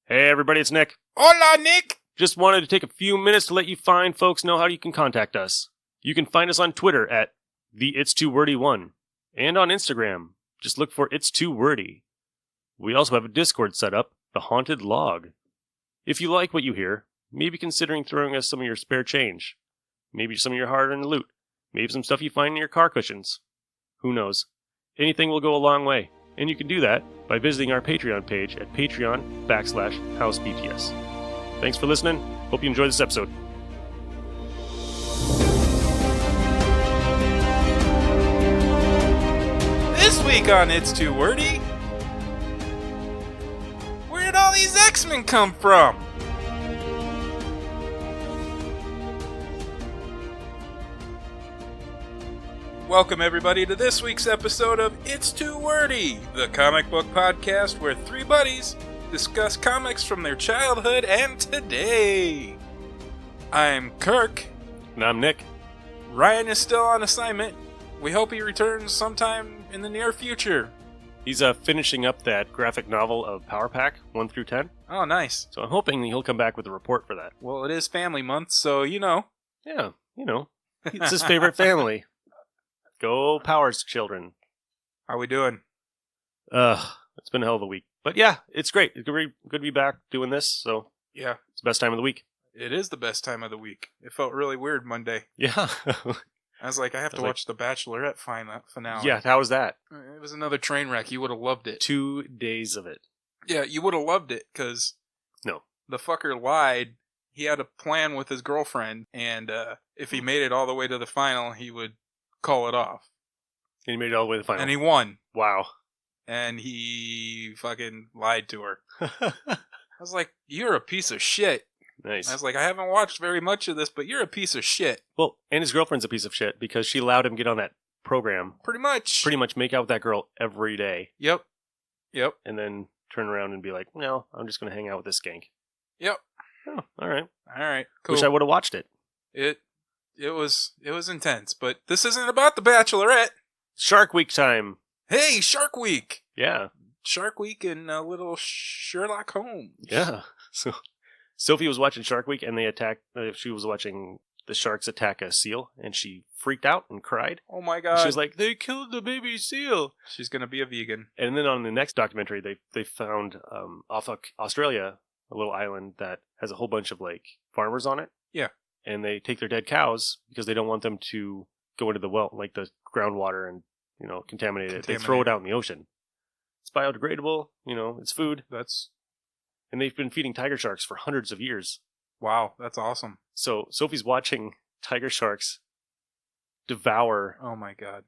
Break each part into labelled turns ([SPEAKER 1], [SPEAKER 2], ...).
[SPEAKER 1] Hey everybody, it's Nick.
[SPEAKER 2] Hola, Nick!
[SPEAKER 1] Just wanted to take a few minutes to let you fine folks know how you can contact us. You can find us on Twitter at the It's Too Wordy 1 and on Instagram. Just look for It's Too Wordy. We also have a Discord set up, The Haunted Log. If you like what you hear, maybe considering throwing us some of your spare change. Maybe some of your hard-earned loot. Maybe some stuff you find in your car cushions. Who knows? Anything will go a long way. And you can do that by visiting our Patreon page at patreon.com/housebts. Thanks for listening. Hope you enjoy this episode.
[SPEAKER 2] This week on It's Too Wordy, where did all these X-Men come from? Welcome everybody to this week's episode of It's Too Wordy, the comic book podcast where three buddies discuss comics from their childhood and today. I'm Kirk.
[SPEAKER 1] And I'm Nick.
[SPEAKER 2] Ryan is still on assignment. We hope he returns sometime in the near future.
[SPEAKER 1] He's finishing up that graphic novel of Power Pack 1 through 10.
[SPEAKER 2] Oh, nice.
[SPEAKER 1] So I'm hoping he'll come back with a report for that.
[SPEAKER 2] Well, it is family month, so you know.
[SPEAKER 1] Yeah, it's his favorite family. Go Powers, children.
[SPEAKER 2] How we doing?
[SPEAKER 1] It's been a hell of a week. But yeah, it's great. It's good to be back doing this, so
[SPEAKER 2] Yeah,
[SPEAKER 1] it's the best time of the week.
[SPEAKER 2] it is the best time of the week. It felt really weird Monday.
[SPEAKER 1] Yeah.
[SPEAKER 2] I was like, I have to watch The Bachelorette finale.
[SPEAKER 1] Yeah, how was that?
[SPEAKER 2] It was another train wreck. You would have loved it.
[SPEAKER 1] 2 days of it.
[SPEAKER 2] Yeah, you would have loved it, because
[SPEAKER 1] No.
[SPEAKER 2] the fucker lied. He had a plan with his girlfriend, and if he made it all the way to the final, he would call it off.
[SPEAKER 1] And he made it all the way to the final.
[SPEAKER 2] And he won.
[SPEAKER 1] Wow.
[SPEAKER 2] And he fucking lied to her. I was like, you're a piece of shit.
[SPEAKER 1] Nice.
[SPEAKER 2] I was like, I haven't watched very much of this, but you're a piece of shit.
[SPEAKER 1] Well, and his girlfriend's a piece of shit because she allowed him to get on that program.
[SPEAKER 2] Pretty much.
[SPEAKER 1] Pretty much make out with that girl every day.
[SPEAKER 2] Yep.
[SPEAKER 1] And then turn around and be like, no, I'm just going to hang out with this skank.
[SPEAKER 2] Yep.
[SPEAKER 1] Oh, all right.
[SPEAKER 2] All right. Cool.
[SPEAKER 1] Wish I would have watched it.
[SPEAKER 2] It was intense, but this isn't about The Bachelorette.
[SPEAKER 1] Shark Week time.
[SPEAKER 2] Hey, Shark Week.
[SPEAKER 1] Yeah.
[SPEAKER 2] Shark Week and a little Sherlock Holmes.
[SPEAKER 1] Yeah. So Sophie was watching Shark Week and she was watching the sharks attack a seal and she freaked out and cried.
[SPEAKER 2] Oh my god.
[SPEAKER 1] She was like, they killed the baby seal.
[SPEAKER 2] She's going to be a vegan.
[SPEAKER 1] And then on the next documentary, they found off of Australia, a little island that has a whole bunch of like farmers on it.
[SPEAKER 2] Yeah. And
[SPEAKER 1] they take their dead cows because they don't want them to go into the well, like the groundwater and, contaminate it. They throw it out in the ocean. It's biodegradable, it's food. And they've been feeding tiger sharks for hundreds of years.
[SPEAKER 2] Wow, that's awesome.
[SPEAKER 1] So Sophie's watching tiger sharks devour
[SPEAKER 2] oh my god,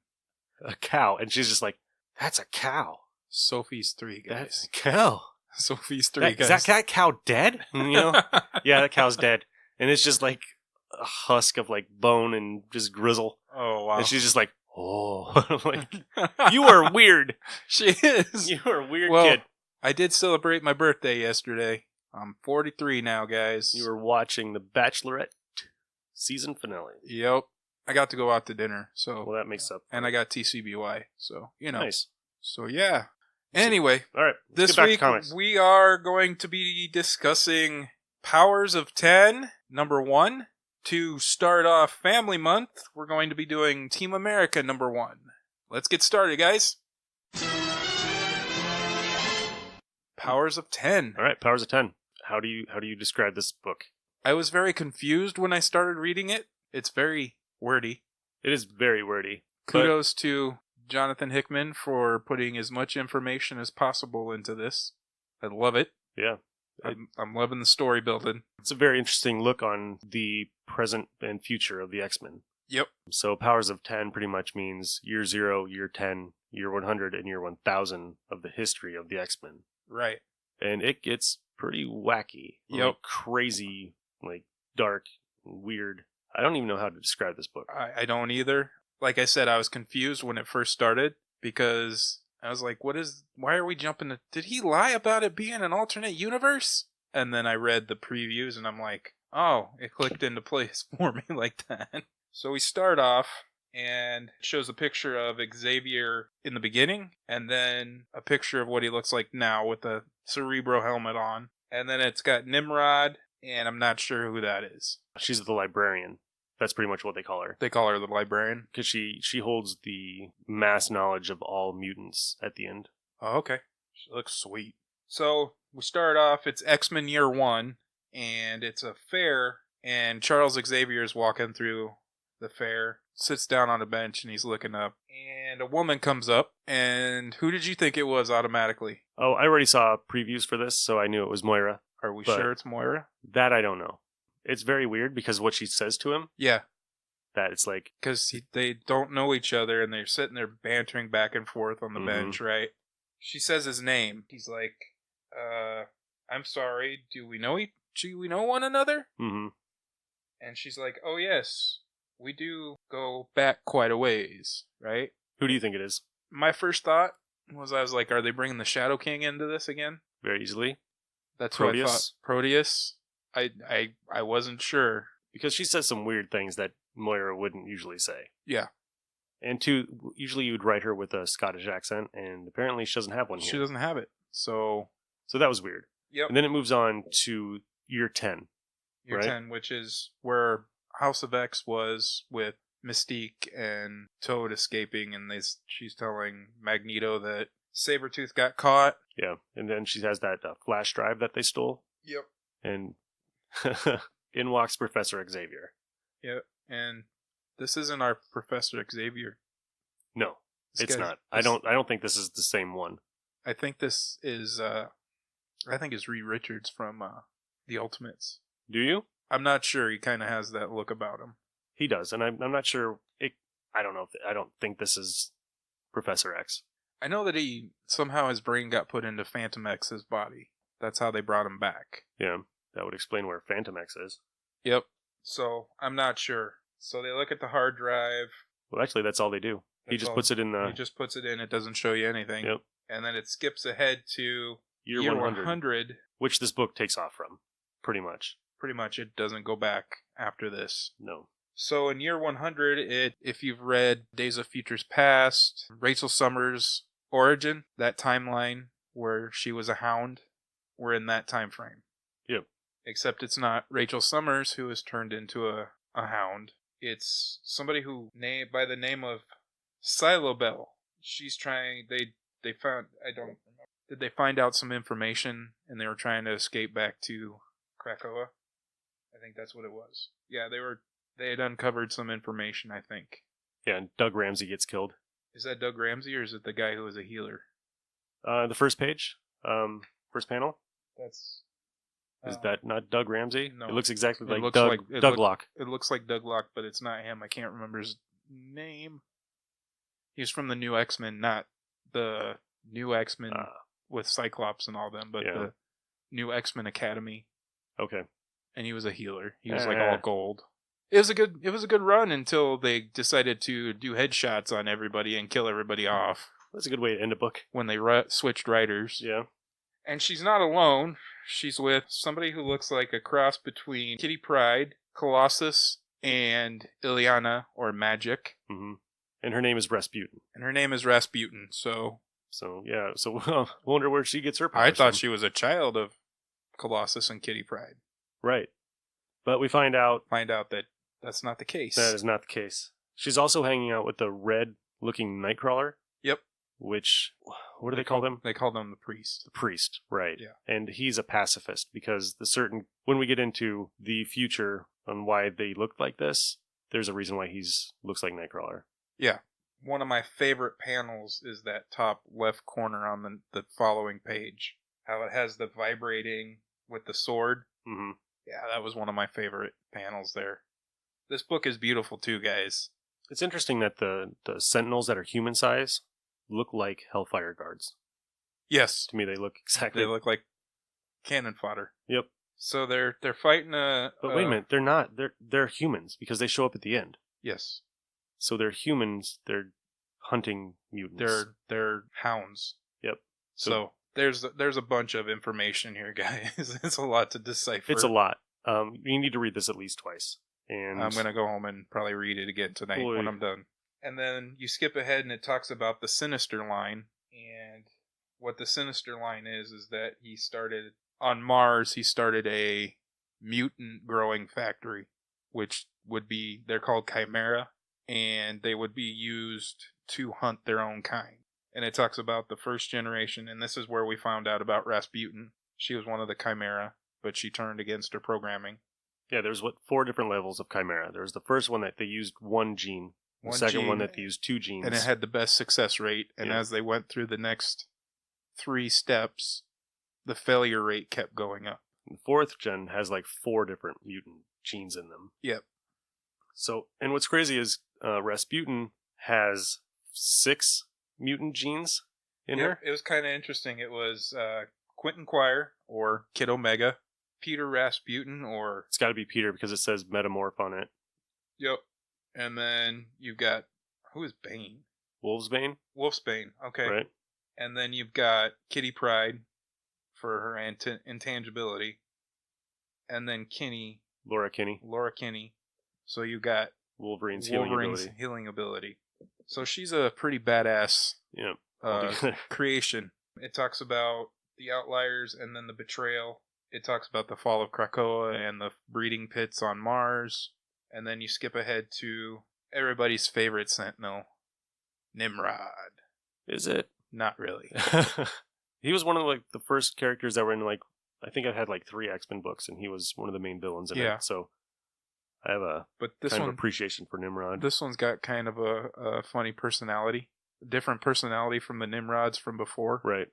[SPEAKER 1] a cow, and she's just like, that's a cow.
[SPEAKER 2] Sophie's 3, guys.
[SPEAKER 1] That's a cow.
[SPEAKER 2] Sophie's 3, guys.
[SPEAKER 1] Is that cow dead? Yeah, that cow's dead. And it's just like a husk of like bone and just grizzle.
[SPEAKER 2] Oh, wow.
[SPEAKER 1] And she's just like, oh. I'm like, you are weird.
[SPEAKER 2] She is.
[SPEAKER 1] You are a weird
[SPEAKER 2] well,
[SPEAKER 1] kid.
[SPEAKER 2] I did celebrate my birthday yesterday. I'm 43 now, guys.
[SPEAKER 1] You were watching The Bachelorette season finale.
[SPEAKER 2] Yep. I got to go out to dinner, so.
[SPEAKER 1] Well, that makes up.
[SPEAKER 2] And I got TCBY, so,
[SPEAKER 1] Nice.
[SPEAKER 2] So, yeah. Anyway.
[SPEAKER 1] All right.
[SPEAKER 2] This week, we are going to be discussing Powers of 10, number 1. To start off Family Month, we're going to be doing Team America number 1. Let's get started, guys. Powers of 10.
[SPEAKER 1] All right, Powers of 10. How do you describe this book?
[SPEAKER 2] I was very confused when I started reading it. It's very wordy.
[SPEAKER 1] It is very wordy.
[SPEAKER 2] Kudos to Jonathan Hickman for putting as much information as possible into this. I love it.
[SPEAKER 1] Yeah.
[SPEAKER 2] I'm loving the story building.
[SPEAKER 1] It's a very interesting look on the present and future of the X-Men.
[SPEAKER 2] Yep.
[SPEAKER 1] So Powers of 10 pretty much means year 0, year 10, year 100, and year 1000 of the history of the X-Men.
[SPEAKER 2] Right.
[SPEAKER 1] And it gets pretty wacky.
[SPEAKER 2] Yep.
[SPEAKER 1] Like crazy, like dark, weird. I don't even know how to describe this book.
[SPEAKER 2] I don't either. Like I said, I was confused when it first started because I was like, why are we jumping to, did he lie about it being an alternate universe? And then I read the previews and I'm like, oh, it clicked into place for me like that. So we start off and it shows a picture of Xavier in the beginning, and then a picture of what he looks like now with the Cerebro helmet on. And then it's got Nimrod, and I'm not sure who that is.
[SPEAKER 1] She's the librarian. That's pretty much what they call her.
[SPEAKER 2] They call her the librarian?
[SPEAKER 1] Because she holds the mass knowledge of all mutants at the end.
[SPEAKER 2] Oh, okay. She looks sweet. So, we start off, it's X-Men Year 1, and it's a fair, and Charles Xavier is walking through the fair, sits down on a bench, and he's looking up, and a woman comes up, and who did you think it was automatically?
[SPEAKER 1] Oh, I already saw previews for this, so I knew it was Moira.
[SPEAKER 2] Are we sure it's Moira?
[SPEAKER 1] That I don't know. It's very weird because what she says to him.
[SPEAKER 2] Yeah.
[SPEAKER 1] That it's like...
[SPEAKER 2] Because they don't know each other, and they're sitting there bantering back and forth on the bench, right? She says his name. He's like, I'm sorry, do we know one another?
[SPEAKER 1] Mm-hmm.
[SPEAKER 2] And she's like, oh yes, we do go back quite a ways, right?
[SPEAKER 1] Who do you think it is?
[SPEAKER 2] My first thought was, I was like, are they bringing the Shadow King into this again?
[SPEAKER 1] Very easily.
[SPEAKER 2] That's
[SPEAKER 1] Proteus?
[SPEAKER 2] what I thought. Proteus? I wasn't sure.
[SPEAKER 1] Because she says some weird things that Moira wouldn't usually say.
[SPEAKER 2] Yeah.
[SPEAKER 1] And two, usually you'd write her with a Scottish accent, and apparently she doesn't have one here.
[SPEAKER 2] She doesn't have it. So
[SPEAKER 1] that was weird.
[SPEAKER 2] Yep.
[SPEAKER 1] And then it moves on to Year 10.
[SPEAKER 2] Year 10, which is where House of X was with Mystique and Toad escaping, and she's telling Magneto that Sabretooth got caught.
[SPEAKER 1] Yeah, and then she has that flash drive that they stole.
[SPEAKER 2] Yep.
[SPEAKER 1] And in walks Professor Xavier.
[SPEAKER 2] Yep, and this isn't our Professor Xavier.
[SPEAKER 1] No, it's not. I don't think this is the same one.
[SPEAKER 2] I think this is Reed Richards from The Ultimates.
[SPEAKER 1] Do you?
[SPEAKER 2] I'm not sure. He kind of has that look about him.
[SPEAKER 1] He does, and I'm not sure. I don't know. I don't think this is Professor X.
[SPEAKER 2] I know that somehow his brain got put into Phantom X's body. That's how they brought him back.
[SPEAKER 1] Yeah, that would explain where Phantom X is.
[SPEAKER 2] Yep. So I'm not sure. So they look at the hard drive.
[SPEAKER 1] Well, actually, that's all they do. He just puts it in the...
[SPEAKER 2] He just puts it in. It doesn't show you anything.
[SPEAKER 1] Yep.
[SPEAKER 2] And then it skips ahead to
[SPEAKER 1] Year 100. Which this book takes off from, pretty much.
[SPEAKER 2] Pretty much. It doesn't go back after this.
[SPEAKER 1] No.
[SPEAKER 2] So in Year 100, if you've read Days of Futures Past, Rachel Summers' origin, that timeline where she was a hound, we're in that time frame.
[SPEAKER 1] Yep.
[SPEAKER 2] Except it's not Rachel Summers who is turned into a hound. It's somebody by the name of Psylocke. She's trying, they found, I don't remember. Did they find out some information and they were trying to escape back to Krakoa? I think that's what it was. Yeah, they had uncovered some information, I think.
[SPEAKER 1] Yeah, and Doug Ramsey gets killed.
[SPEAKER 2] Is that Doug Ramsey or is it the guy who was a healer?
[SPEAKER 1] The first page, first panel. Is that not Doug Ramsey?
[SPEAKER 2] No.
[SPEAKER 1] It looks exactly like Doug Locke.
[SPEAKER 2] It looks like Doug Locke, but it's not him. I can't remember his name. He's from the New X-Men, not the New X-Men with Cyclops and all them, but the New X-Men Academy.
[SPEAKER 1] Okay.
[SPEAKER 2] And he was a healer. He was like all gold. It was a good run until they decided to do headshots on everybody and kill everybody off.
[SPEAKER 1] That's a good way to end a book.
[SPEAKER 2] When they switched writers.
[SPEAKER 1] Yeah.
[SPEAKER 2] And she's not alone. She's with somebody who looks like a cross between Kitty Pryde, Colossus, and Illyana, or Magic.
[SPEAKER 1] Mm-hmm. And her name is Rasputin. So yeah. So I wonder where she gets her powers
[SPEAKER 2] I thought
[SPEAKER 1] from.
[SPEAKER 2] she was a child of Colossus and Kitty Pryde.
[SPEAKER 1] Right. But we find out
[SPEAKER 2] that that's not the case.
[SPEAKER 1] That is not the case. She's also hanging out with the red-looking Nightcrawler.
[SPEAKER 2] Yep.
[SPEAKER 1] Which, what do they call them?
[SPEAKER 2] They call them the Priest.
[SPEAKER 1] The Priest, right.
[SPEAKER 2] Yeah.
[SPEAKER 1] And he's a pacifist because when we get into the future on why they look like this, there's a reason why looks like Nightcrawler.
[SPEAKER 2] Yeah. One of my favorite panels is that top left corner on the following page. How it has the vibrating with the sword.
[SPEAKER 1] Mm-hmm.
[SPEAKER 2] Yeah, that was one of my favorite panels there. This book is beautiful too, guys.
[SPEAKER 1] It's interesting that the Sentinels that are human size look like Hellfire Guards.
[SPEAKER 2] Yes.
[SPEAKER 1] To me, they look exactly...
[SPEAKER 2] They look like cannon fodder.
[SPEAKER 1] Yep.
[SPEAKER 2] So they're fighting a...
[SPEAKER 1] But wait a minute, they're not. They're humans because they show up at the end.
[SPEAKER 2] Yes.
[SPEAKER 1] So they're humans, they're hunting mutants.
[SPEAKER 2] They're hounds.
[SPEAKER 1] Yep.
[SPEAKER 2] So there's a bunch of information here, guys. It's a lot to decipher.
[SPEAKER 1] It's a lot. You need to read this at least twice. And
[SPEAKER 2] I'm going to go home and probably read it again tonight when I'm done. And then you skip ahead and it talks about the Sinister Line. And what the Sinister Line is that he started, on Mars, he started a mutant growing factory, which would be, they're called Chimera, and they would be used to hunt their own kind. And it talks about the first generation, and this is where we found out about Rasputin. She was one of the Chimera, but she turned against her programming.
[SPEAKER 1] Yeah, there's 4 different levels of Chimera. There's the first one that they used 1 gene. The second one that they used 2 genes.
[SPEAKER 2] And it had the best success rate. And as they went through the next 3 steps, the failure rate kept going up.
[SPEAKER 1] The 4th gen has like 4 different mutant genes in them.
[SPEAKER 2] Yep.
[SPEAKER 1] So, and what's crazy is Rasputin has 6 mutant genes in her.
[SPEAKER 2] It was kind of interesting. It was Quentin Quire, or Kid Omega, Peter Rasputin, or...
[SPEAKER 1] It's got to be Peter because it says Metamorph on it.
[SPEAKER 2] Yep. And then you've got... Who is Bane?
[SPEAKER 1] Wolfsbane?
[SPEAKER 2] Wolfsbane, okay.
[SPEAKER 1] Right.
[SPEAKER 2] And then you've got Kitty Pryde for her intangibility. And then Kinney.
[SPEAKER 1] Laura Kinney.
[SPEAKER 2] So you got
[SPEAKER 1] Wolverine's
[SPEAKER 2] healing ability. So she's a pretty badass creation. It talks about the Outliers and then the Betrayal. It talks about the fall of Krakoa and the breeding pits on Mars. And then you skip ahead to everybody's favorite Sentinel, Nimrod.
[SPEAKER 1] Is it?
[SPEAKER 2] Not really.
[SPEAKER 1] He was one of the first characters that were in I think I've had 3 X-Men books, and he was one of the main villains in it. So I have a appreciation for Nimrod.
[SPEAKER 2] This one's got kind of a funny personality. A different personality from the Nimrods from before.
[SPEAKER 1] Right.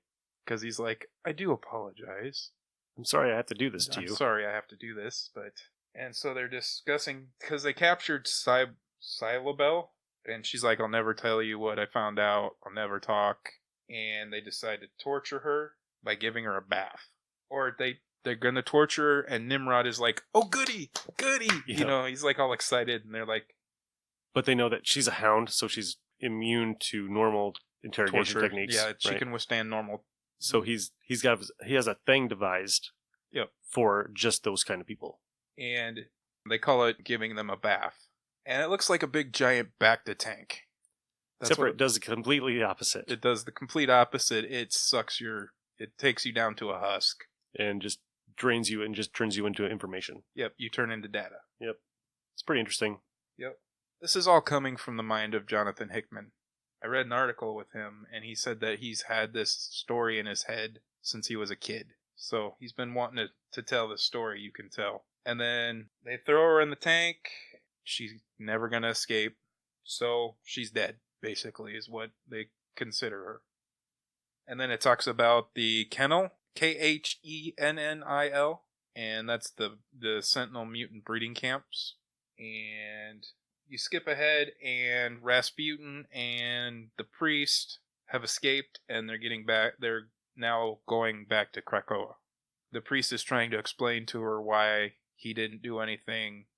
[SPEAKER 2] Because he's like, I do apologize.
[SPEAKER 1] I'm sorry I have to do this to you.
[SPEAKER 2] I'm sorry I have to do this, but... And so they're discussing... Because they captured Psylocke, and she's like, I'll never tell you what I found out. I'll never talk. And they decide to torture her by giving her a bath. Or they're going to torture her, and Nimrod is like, oh, goody! Yeah. He's like all excited, and they're like...
[SPEAKER 1] But they know that she's a hound, so she's immune to normal interrogation techniques.
[SPEAKER 2] Yeah, she can withstand normal...
[SPEAKER 1] So he has a thing devised for just those kind of people.
[SPEAKER 2] And they call it giving them a bath. And it looks like a big giant Bacta tank.
[SPEAKER 1] Except for it does the completely opposite.
[SPEAKER 2] It does the complete opposite. It takes you down to a husk.
[SPEAKER 1] And just drains you and just turns you into information.
[SPEAKER 2] Yep, you turn into data.
[SPEAKER 1] Yep. It's pretty interesting.
[SPEAKER 2] Yep. This is all coming from the mind of Jonathan Hickman. I read an article with him, and he said that he's had this story in his head since he was a kid. So he's been wanting to tell this story, you can tell. And then they throw her in the tank. She's never going to escape. So she's dead, basically, is what they consider her. And then it talks about the kennel, Khenil, and that's the Sentinel mutant breeding camps. And... You skip ahead, and Rasputin and the priest have escaped, and they're getting back. They're now going back to Krakoa. The priest is trying to explain to her why he didn't do anything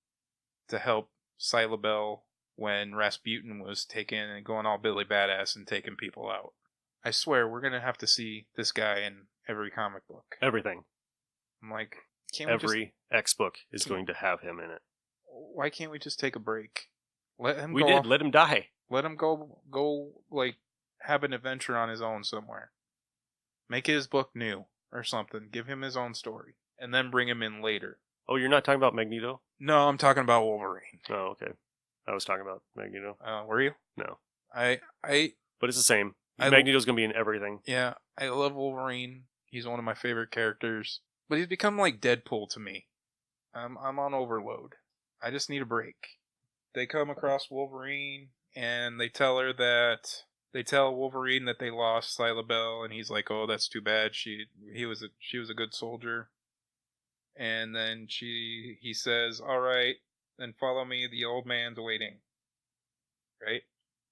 [SPEAKER 2] to help Psylocke when Rasputin was taken and going all Billy Badass and taking people out. I swear, we're going to have to see this guy in every comic book.
[SPEAKER 1] Everything.
[SPEAKER 2] I'm like,
[SPEAKER 1] every X book is going to have him in it.
[SPEAKER 2] Why can't we just take a break? Let him
[SPEAKER 1] Let him die.
[SPEAKER 2] Let him go, have an adventure on his own somewhere. Make his book new or something. Give him his own story. And then bring him in later.
[SPEAKER 1] Oh, you're not talking about Magneto?
[SPEAKER 2] No, I'm talking about Wolverine.
[SPEAKER 1] Oh, okay. I was talking about Magneto.
[SPEAKER 2] Were you?
[SPEAKER 1] No.
[SPEAKER 2] But
[SPEAKER 1] it's the same. Magneto's going to be in everything.
[SPEAKER 2] Yeah, I love Wolverine. He's one of my favorite characters. But he's become like Deadpool to me. I'm on overload. I just need a break. They come across Wolverine, and they tell Wolverine that they lost Psylocke, and he's like, "Oh, that's too bad. She was a good soldier." And then he says, "All right, then follow me. The old man's waiting." Right,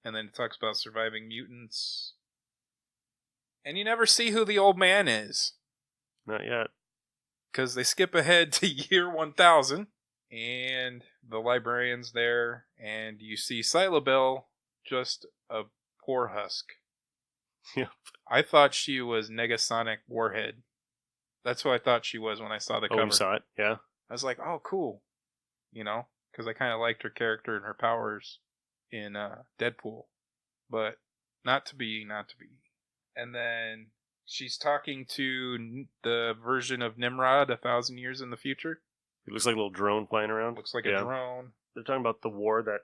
[SPEAKER 2] and then it talks about surviving mutants, and you never see who the old man is.
[SPEAKER 1] Not yet,
[SPEAKER 2] because they skip ahead to year 1000. And the librarian's there, and you see Psylocke, just a poor husk.
[SPEAKER 1] Yep.
[SPEAKER 2] I thought she was Negasonic Warhead. That's who I thought she was when I saw the cover.
[SPEAKER 1] Oh, you saw it? Yeah.
[SPEAKER 2] I was like, oh, cool. Because I kind of liked her character and her powers in Deadpool, but not to be. And then she's talking to the version of Nimrod 1,000 years in the future.
[SPEAKER 1] It looks like a little drone flying around.
[SPEAKER 2] Looks like a drone.
[SPEAKER 1] They're talking about the war that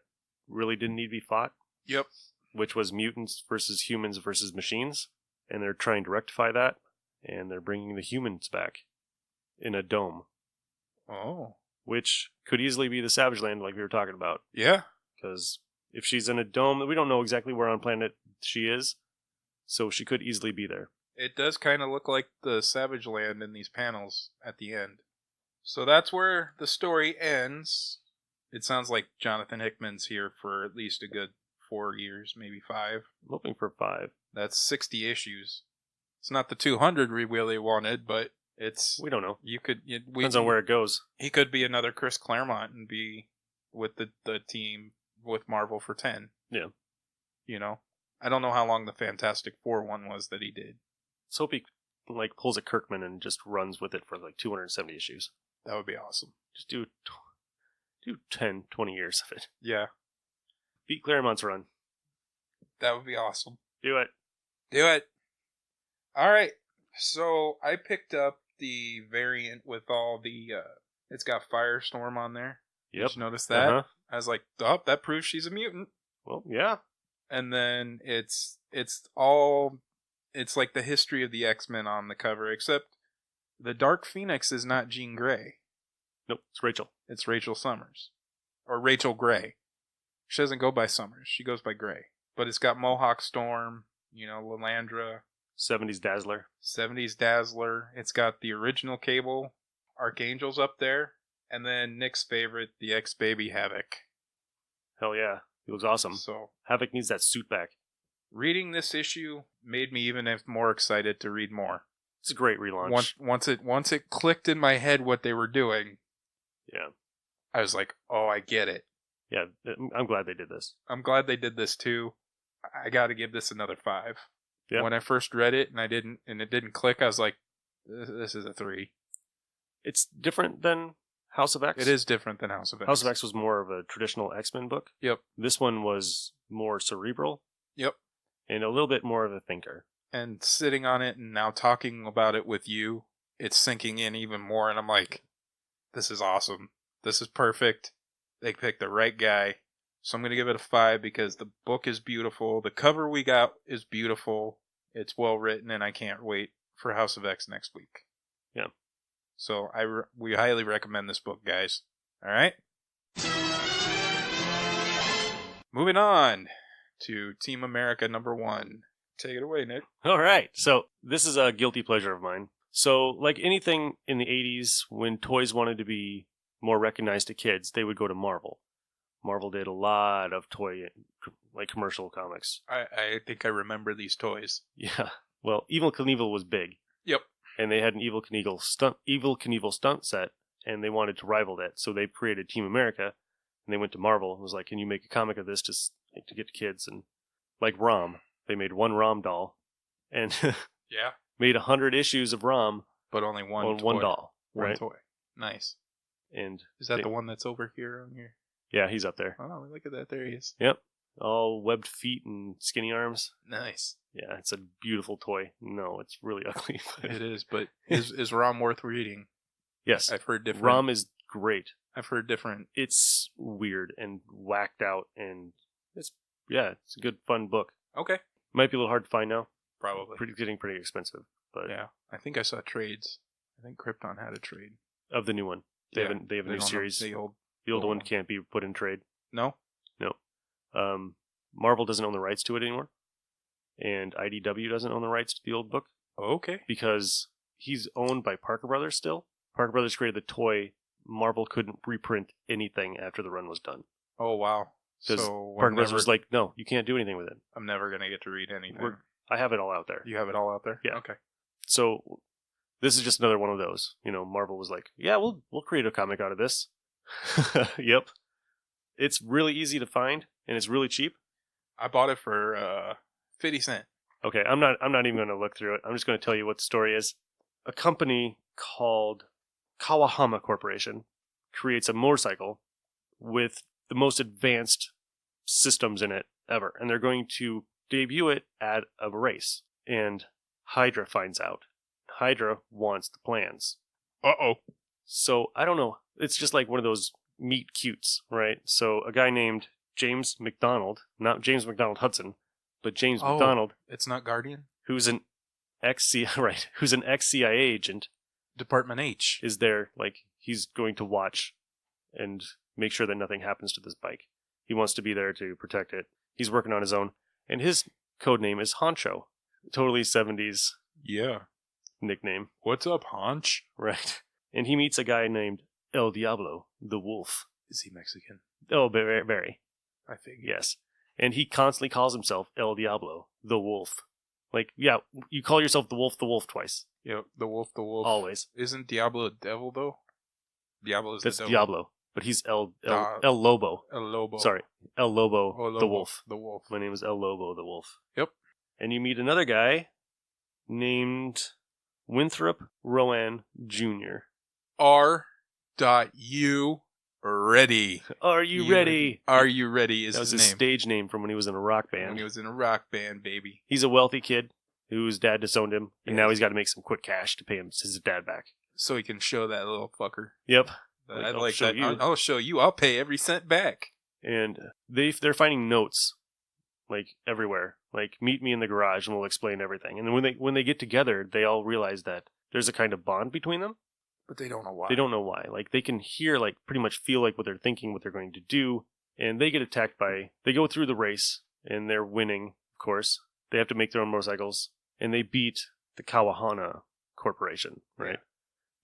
[SPEAKER 1] really didn't need to be fought.
[SPEAKER 2] Yep.
[SPEAKER 1] Which was mutants versus humans versus machines. And they're trying to rectify that. And they're bringing the humans back in a dome.
[SPEAKER 2] Oh.
[SPEAKER 1] Which could easily be the Savage Land like we were talking about.
[SPEAKER 2] Yeah.
[SPEAKER 1] Because if she's in a dome, we don't know exactly where on planet she is. So she could easily be there.
[SPEAKER 2] It does kind of look like the Savage Land in these panels at the end. So that's where the story ends. It sounds like Jonathan Hickman's here for at least a good 4 years, maybe 5.
[SPEAKER 1] I'm hoping for 5.
[SPEAKER 2] That's 60 issues. It's not the 200 we really wanted, but it's...
[SPEAKER 1] We don't know.
[SPEAKER 2] Depends
[SPEAKER 1] on where it goes.
[SPEAKER 2] He could be another Chris Claremont and be with the team with Marvel for 10.
[SPEAKER 1] Yeah.
[SPEAKER 2] You know? I don't know how long the Fantastic Four one was that he did.
[SPEAKER 1] Let's hope he pulls a Kirkman and just runs with it for 270 issues.
[SPEAKER 2] That would be awesome.
[SPEAKER 1] Just do 10, 20 years of it.
[SPEAKER 2] Yeah.
[SPEAKER 1] Beat Claremont's run.
[SPEAKER 2] That would be awesome.
[SPEAKER 1] Do it.
[SPEAKER 2] Do it. All right. So I picked up the variant with all the... it's got Firestorm on there.
[SPEAKER 1] Yep.
[SPEAKER 2] Did you notice that?
[SPEAKER 1] Uh-huh.
[SPEAKER 2] I was like, oh, that proves she's a mutant.
[SPEAKER 1] Well, yeah.
[SPEAKER 2] And then it's like the history of the X-Men on the cover, except the Dark Phoenix is not Jean Grey.
[SPEAKER 1] Nope, it's Rachel.
[SPEAKER 2] It's Rachel Summers. Or Rachel Grey. She doesn't go by Summers. She goes by Grey. But it's got Mohawk Storm, Lilandra.
[SPEAKER 1] 70s Dazzler.
[SPEAKER 2] 70s Dazzler. It's got the original Cable. Archangel's up there. And then Nick's favorite, the X-Baby Havoc.
[SPEAKER 1] Hell yeah. He looks awesome.
[SPEAKER 2] So
[SPEAKER 1] Havoc needs that suit back.
[SPEAKER 2] Reading this issue made me even more excited to read more.
[SPEAKER 1] It's a great relaunch.
[SPEAKER 2] Once it clicked in my head what they were doing,
[SPEAKER 1] yeah,
[SPEAKER 2] I was like, oh, I get it.
[SPEAKER 1] Yeah, I'm glad they did this.
[SPEAKER 2] I'm glad they did this too. I got to give this another 5.
[SPEAKER 1] Yeah.
[SPEAKER 2] When I first read it and it didn't click, I was like, this is a 3.
[SPEAKER 1] It's different than House of X.
[SPEAKER 2] It is different than House of X.
[SPEAKER 1] House of X was more of a traditional X-Men book.
[SPEAKER 2] Yep.
[SPEAKER 1] This one was more cerebral.
[SPEAKER 2] Yep.
[SPEAKER 1] And a little bit more of a thinker.
[SPEAKER 2] And sitting on it and now talking about it with you, it's sinking in even more. And I'm like, this is awesome. This is perfect. They picked the right guy. So I'm going to give it a 5 because the book is beautiful. The cover we got is beautiful. It's well written, and I can't wait for House of X next week.
[SPEAKER 1] Yeah.
[SPEAKER 2] So we highly recommend this book, guys. All right? Moving on to Team America #1. Take it away, Nick.
[SPEAKER 1] All right. So this is a guilty pleasure of mine. So like anything in the 80s, when toys wanted to be more recognized to kids, they would go to Marvel. Marvel did a lot of toy, commercial comics.
[SPEAKER 2] I think I remember these toys.
[SPEAKER 1] Yeah. Well, Evel Knievel was big.
[SPEAKER 2] Yep.
[SPEAKER 1] And they had an Evel Knievel stunt set, and they wanted to rival that. So they created Team America, and they went to Marvel and was like, can you make a comic of this to get to kids? And like Rom, they made one Rom doll, and
[SPEAKER 2] yeah,
[SPEAKER 1] made 100 issues of Rom,
[SPEAKER 2] but only one
[SPEAKER 1] doll, right?
[SPEAKER 2] One toy. Nice.
[SPEAKER 1] And
[SPEAKER 2] is that the one that's over here on here?
[SPEAKER 1] Yeah, he's up there.
[SPEAKER 2] Oh, look at that. There he is.
[SPEAKER 1] Yep. All webbed feet and skinny arms.
[SPEAKER 2] Nice.
[SPEAKER 1] Yeah, it's a beautiful toy. No, it's really ugly.
[SPEAKER 2] It is, but is Rom worth reading?
[SPEAKER 1] Yes.
[SPEAKER 2] I've heard different.
[SPEAKER 1] Rom is great.
[SPEAKER 2] I've heard different.
[SPEAKER 1] It's weird and whacked out, and it's a good, fun book.
[SPEAKER 2] Okay.
[SPEAKER 1] Might be a little hard to find now.
[SPEAKER 2] Probably.
[SPEAKER 1] Getting pretty expensive. But
[SPEAKER 2] yeah, I think I saw trades. I think Krypton had a trade.
[SPEAKER 1] Of the new one. They have a new series. The old one can't be put in trade.
[SPEAKER 2] No?
[SPEAKER 1] No. Marvel doesn't own the rights to it anymore. And IDW doesn't own the rights to the old book.
[SPEAKER 2] Oh, okay.
[SPEAKER 1] Because he's owned by Parker Brothers still. Parker Brothers created the toy. Marvel couldn't reprint anything after the run was done.
[SPEAKER 2] Oh, wow.
[SPEAKER 1] Because Parker Brothers was like, no, you can't do anything with it.
[SPEAKER 2] I'm never going to get to read anything.
[SPEAKER 1] I have it all out there.
[SPEAKER 2] You have it all out there?
[SPEAKER 1] Yeah.
[SPEAKER 2] Okay.
[SPEAKER 1] So this is just another one of those. Marvel was like, yeah, we'll create a comic out of this. Yep. It's really easy to find, and it's really cheap.
[SPEAKER 2] I bought it for 50 cents.
[SPEAKER 1] Okay, I'm not even going to look through it. I'm just going to tell you what the story is. A company called Kawahama Corporation creates a motorcycle with the most advanced systems in it ever. And they're going to debut it at a race. And Hydra finds out. Hydra wants the plans.
[SPEAKER 2] Uh-oh.
[SPEAKER 1] So, I don't know. It's just like one of those meet cutes, right? So, a guy named James McDonald, not James McDonald Hudson, but James McDonald.
[SPEAKER 2] It's not Guardian?
[SPEAKER 1] Who's an who's an ex-CIA agent.
[SPEAKER 2] Department H.
[SPEAKER 1] Is there, like, he's going to watch and make sure that nothing happens to this bike. He wants to be there to protect it. He's working on his own. And his code name is Honcho. Totally 70s
[SPEAKER 2] Yeah.
[SPEAKER 1] nickname.
[SPEAKER 2] What's up, Honch?
[SPEAKER 1] Right. And he meets a guy named El Diablo, the Wolf.
[SPEAKER 2] Is he Mexican?
[SPEAKER 1] Oh, very.
[SPEAKER 2] I think.
[SPEAKER 1] Yes. And he constantly calls himself El Diablo, the Wolf. Like, yeah, you call yourself the Wolf twice.
[SPEAKER 2] Yep, the wolf.
[SPEAKER 1] Always.
[SPEAKER 2] Isn't Diablo a devil, though? Diablo is
[SPEAKER 1] That's
[SPEAKER 2] the devil.
[SPEAKER 1] Diablo, but he's El Lobo.
[SPEAKER 2] El Lobo.
[SPEAKER 1] Sorry, El Lobo,
[SPEAKER 2] Lobo,
[SPEAKER 1] the Wolf.
[SPEAKER 2] The wolf.
[SPEAKER 1] My name is El Lobo, the Wolf.
[SPEAKER 2] Yep.
[SPEAKER 1] And you meet another guy named Winthrop Rowan Jr.
[SPEAKER 2] R.U. Ready.
[SPEAKER 1] Are you ready?
[SPEAKER 2] Are you ready is
[SPEAKER 1] That was
[SPEAKER 2] his
[SPEAKER 1] his
[SPEAKER 2] name.
[SPEAKER 1] stage name from when he was in a rock band.
[SPEAKER 2] When he was in a rock band, baby.
[SPEAKER 1] He's a wealthy kid whose dad disowned him, and
[SPEAKER 2] Yeah.
[SPEAKER 1] now he's got to make some quick cash to pay his dad back.
[SPEAKER 2] So he can show that little fucker.
[SPEAKER 1] Yep.
[SPEAKER 2] I
[SPEAKER 1] I'll
[SPEAKER 2] like
[SPEAKER 1] show
[SPEAKER 2] that.
[SPEAKER 1] you.
[SPEAKER 2] I'll show you. I'll pay every cent back.
[SPEAKER 1] And they're finding notes, like, everywhere. Like, meet me in the garage and we'll explain everything. And then when they get together, they all realize that there's a kind of bond between them.
[SPEAKER 2] But they don't know why.
[SPEAKER 1] They don't know why. Like, they can hear, like, pretty much feel like what they're thinking, what they're going to do. And they get attacked they go through the race, and they're winning, of course. They have to make their own motorcycles. And they beat the Kawahana Corporation, right?
[SPEAKER 2] Yeah.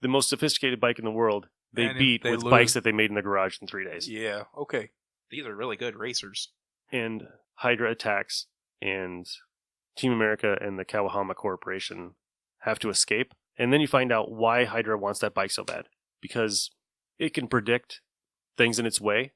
[SPEAKER 1] The most sophisticated bike in the world, they
[SPEAKER 2] And
[SPEAKER 1] beat
[SPEAKER 2] they
[SPEAKER 1] with
[SPEAKER 2] lose.
[SPEAKER 1] bikes that they made in the garage in 3 days.
[SPEAKER 2] Yeah, okay. These are really good racers.
[SPEAKER 1] And Hydra attacks, and Team America and the Kawahama Corporation have to escape. And then you find out why Hydra wants that bike so bad. Because it can predict things in its way.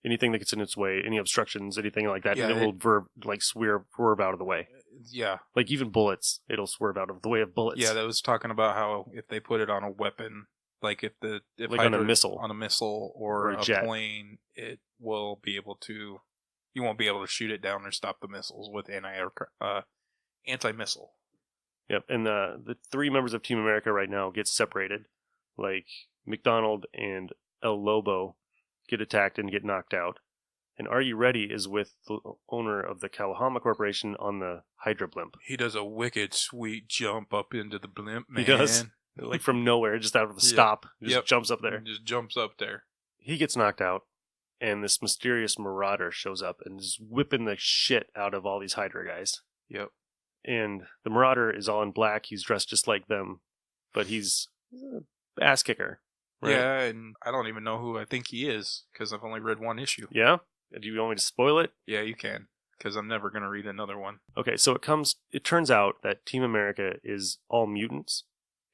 [SPEAKER 1] Anything that gets in its way, any obstructions, anything like that,
[SPEAKER 2] Yeah,
[SPEAKER 1] and it will swerve out of the way.
[SPEAKER 2] Yeah.
[SPEAKER 1] Like even bullets, it'll swerve out of the way of bullets.
[SPEAKER 2] Yeah, that was talking about how if they put it on a weapon, like if
[SPEAKER 1] Like on a
[SPEAKER 2] Hydra-
[SPEAKER 1] missile.
[SPEAKER 2] on a missile or
[SPEAKER 1] Or a
[SPEAKER 2] a
[SPEAKER 1] jet.
[SPEAKER 2] plane, it will be able to. You won't be able to shoot it down or stop the missiles with anti-missile.
[SPEAKER 1] Yep, and the 3 members of Team America right now get separated. Like, McDonald and El Lobo get attacked and get knocked out. And Are You Ready is with the owner of the Kawahama Corporation on the Hydra blimp.
[SPEAKER 2] He does a wicked sweet jump up into the blimp, man.
[SPEAKER 1] He does. Like from nowhere, just out of the
[SPEAKER 2] Yeah.
[SPEAKER 1] stop. Just
[SPEAKER 2] Yep.
[SPEAKER 1] jumps up there.
[SPEAKER 2] He just jumps up there.
[SPEAKER 1] He gets knocked out, and this mysterious marauder shows up and is whipping the shit out of all these Hydra guys.
[SPEAKER 2] Yep.
[SPEAKER 1] And the marauder is all in black. He's dressed just like them, but he's an ass kicker. Right?
[SPEAKER 2] Yeah, and I don't even know who I think he is because I've only read one issue.
[SPEAKER 1] Yeah? Do you want me to spoil it?
[SPEAKER 2] Yeah, you can, because I'm never going to read another one.
[SPEAKER 1] Okay, so it turns out that Team America is all mutants.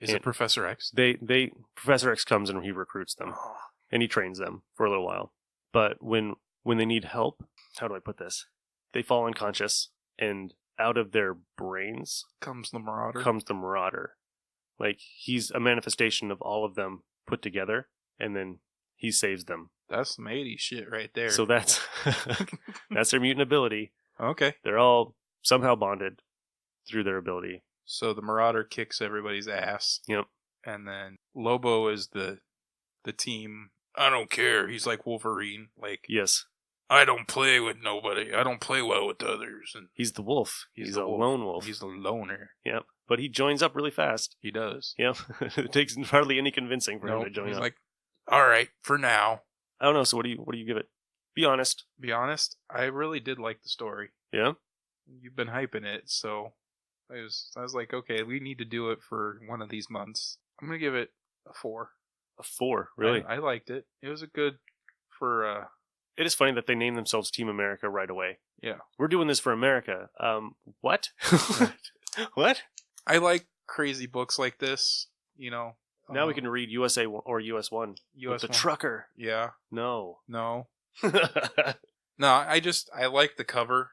[SPEAKER 2] Is it Professor X?
[SPEAKER 1] Professor X comes and he recruits them,
[SPEAKER 2] Oh.
[SPEAKER 1] and he trains them for a little while. But when they need help, how do I put this? They fall unconscious, and out of their brains
[SPEAKER 2] Comes the Marauder.
[SPEAKER 1] comes the Marauder. Like, he's a manifestation of all of them put together, and then he saves them.
[SPEAKER 2] That's some 80s shit right there.
[SPEAKER 1] So that's that's their mutant ability.
[SPEAKER 2] Okay.
[SPEAKER 1] They're all somehow bonded through their ability.
[SPEAKER 2] So the Marauder kicks everybody's ass.
[SPEAKER 1] Yep.
[SPEAKER 2] And then Lobo is the team. I don't care. He's like Wolverine. Like,
[SPEAKER 1] Yes.
[SPEAKER 2] I don't play with nobody. I don't play well with others. And
[SPEAKER 1] He's the wolf. He's
[SPEAKER 2] the
[SPEAKER 1] a
[SPEAKER 2] wolf.
[SPEAKER 1] lone wolf.
[SPEAKER 2] He's a loner.
[SPEAKER 1] Yep. But he joins up really fast.
[SPEAKER 2] He does.
[SPEAKER 1] Yep. It takes hardly any convincing for him
[SPEAKER 2] Nope.
[SPEAKER 1] to join
[SPEAKER 2] He's
[SPEAKER 1] up.
[SPEAKER 2] like, all right, for now.
[SPEAKER 1] I don't know. So what do you give it? Be honest.
[SPEAKER 2] Be honest, I really did like the story.
[SPEAKER 1] Yeah.
[SPEAKER 2] You've been hyping it, so I was like, okay, we need to do it for one of these months. I'm gonna give it a 4.
[SPEAKER 1] A 4. Really.
[SPEAKER 2] I liked it. It was a good for
[SPEAKER 1] It is funny that they name themselves Team America right away.
[SPEAKER 2] yeah.
[SPEAKER 1] We're doing this for America. What? What?
[SPEAKER 2] I like crazy books like this. You know.
[SPEAKER 1] Now we can read USA or US 1.
[SPEAKER 2] US
[SPEAKER 1] with the
[SPEAKER 2] one.
[SPEAKER 1] trucker.
[SPEAKER 2] Yeah.
[SPEAKER 1] No.
[SPEAKER 2] No. No. I like the cover.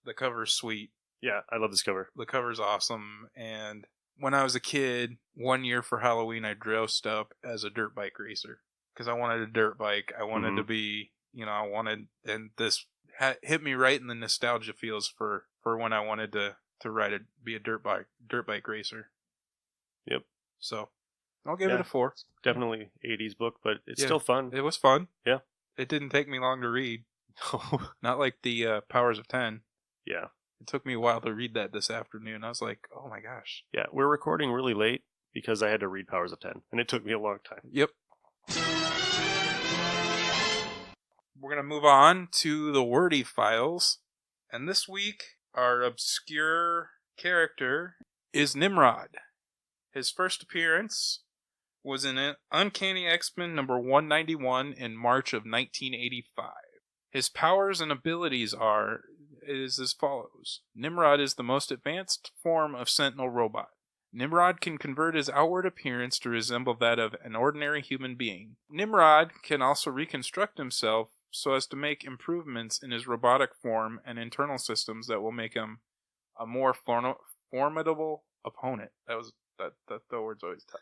[SPEAKER 2] The cover's sweet.
[SPEAKER 1] Yeah, I love this cover.
[SPEAKER 2] The cover's awesome. And when I was a kid, one year for Halloween, I dressed up as a dirt bike racer because I wanted a dirt bike. I wanted to be I wanted, and this hit me right in the nostalgia feels for when I wanted to be a dirt bike racer.
[SPEAKER 1] Yep.
[SPEAKER 2] So I'll give it a 4.
[SPEAKER 1] Definitely 80s book, but it's still fun.
[SPEAKER 2] It was fun.
[SPEAKER 1] Yeah.
[SPEAKER 2] It didn't take me long to read. Not like the Powers of 10.
[SPEAKER 1] Yeah.
[SPEAKER 2] It took me a while to read that this afternoon. I was like, oh my gosh.
[SPEAKER 1] Yeah, we're recording really late because I had to read Powers of 10, and it took me a long time.
[SPEAKER 2] Yep. We're going to move on to the Wordy files. And this week, our obscure character is Nimrod. His first appearance was in Uncanny X-Men number 191 in March of 1985. His powers and abilities is as follows. Nimrod is the most advanced form of Sentinel robot. Nimrod can convert his outward appearance to resemble that of an ordinary human being. Nimrod can also reconstruct himself so as to make improvements in his robotic form and internal systems that will make him a more formidable opponent. The word's always tough.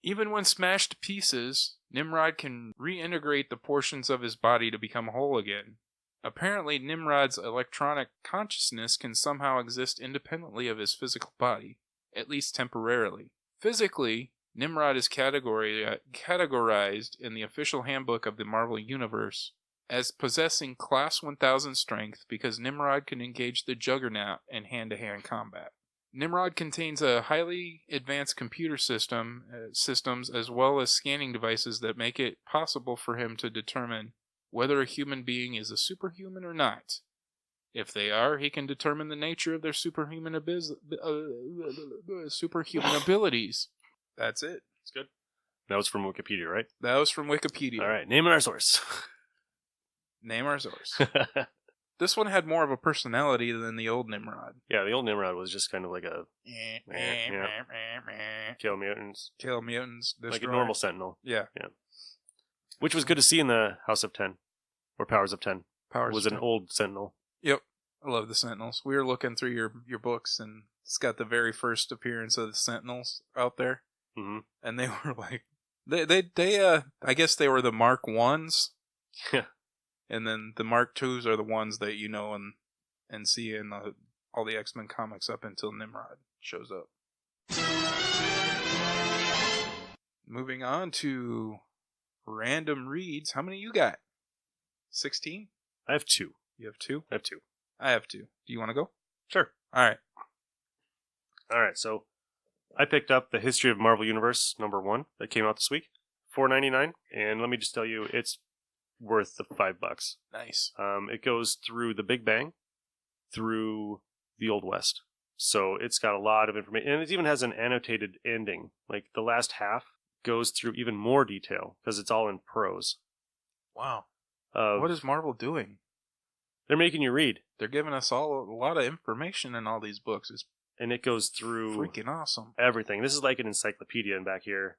[SPEAKER 2] Even when smashed to pieces, Nimrod can reintegrate the portions of his body to become whole again. Apparently, Nimrod's electronic consciousness can somehow exist independently of his physical body, at least temporarily. Physically, Nimrod is categorized in the official handbook of the Marvel Universe as possessing Class 1000 strength because Nimrod can engage the Juggernaut in hand-to-hand combat. Nimrod contains a highly advanced computer systems as well as scanning devices that make it possible for him to determine whether a human being is a superhuman or not. If they are, he can determine the nature of their superhuman abilities. That's it.
[SPEAKER 1] It's good. That was from Wikipedia, right?
[SPEAKER 2] That was from Wikipedia.
[SPEAKER 1] All right, name our source.
[SPEAKER 2] Name our source. This one had more of a personality than the old Nimrod.
[SPEAKER 1] Yeah, the old Nimrod was just kind of like a... Kill mutants.
[SPEAKER 2] Kill mutants. Destroy.
[SPEAKER 1] Like a normal Sentinel.
[SPEAKER 2] Yeah.
[SPEAKER 1] Which was good to see in the House of 10. Or Powers of 10. Was an old Sentinel.
[SPEAKER 2] Yep. I love the Sentinels. We were looking through your books, and it's got the very first appearance of the Sentinels out there.
[SPEAKER 1] Mm-hmm.
[SPEAKER 2] And they were like... They I guess they were the Mark 1s.
[SPEAKER 1] Yeah.
[SPEAKER 2] And then the Mark IIs are the ones that you know and see in all the X-Men comics up until Nimrod shows up. Moving on to random reads. How many you got? 16?
[SPEAKER 1] I have 2.
[SPEAKER 2] You have 2?
[SPEAKER 1] I have 2.
[SPEAKER 2] I have 2. Do you want to go?
[SPEAKER 1] Sure.
[SPEAKER 2] All right,
[SPEAKER 1] so I picked up the History of Marvel Universe number 1 that came out this week. $4.99. And let me just tell you, it's worth the $5.
[SPEAKER 2] Nice.
[SPEAKER 1] It goes through the Big Bang, through the Old West. So it's got a lot of information, and it even has an annotated ending. Like the last half goes through even more detail because it's all in prose.
[SPEAKER 2] Wow. What is Marvel doing?
[SPEAKER 1] They're making you read.
[SPEAKER 2] They're giving us all a lot of information in all these books.
[SPEAKER 1] And it goes through
[SPEAKER 2] freaking awesome.
[SPEAKER 1] Everything. This is like an encyclopedia in back here.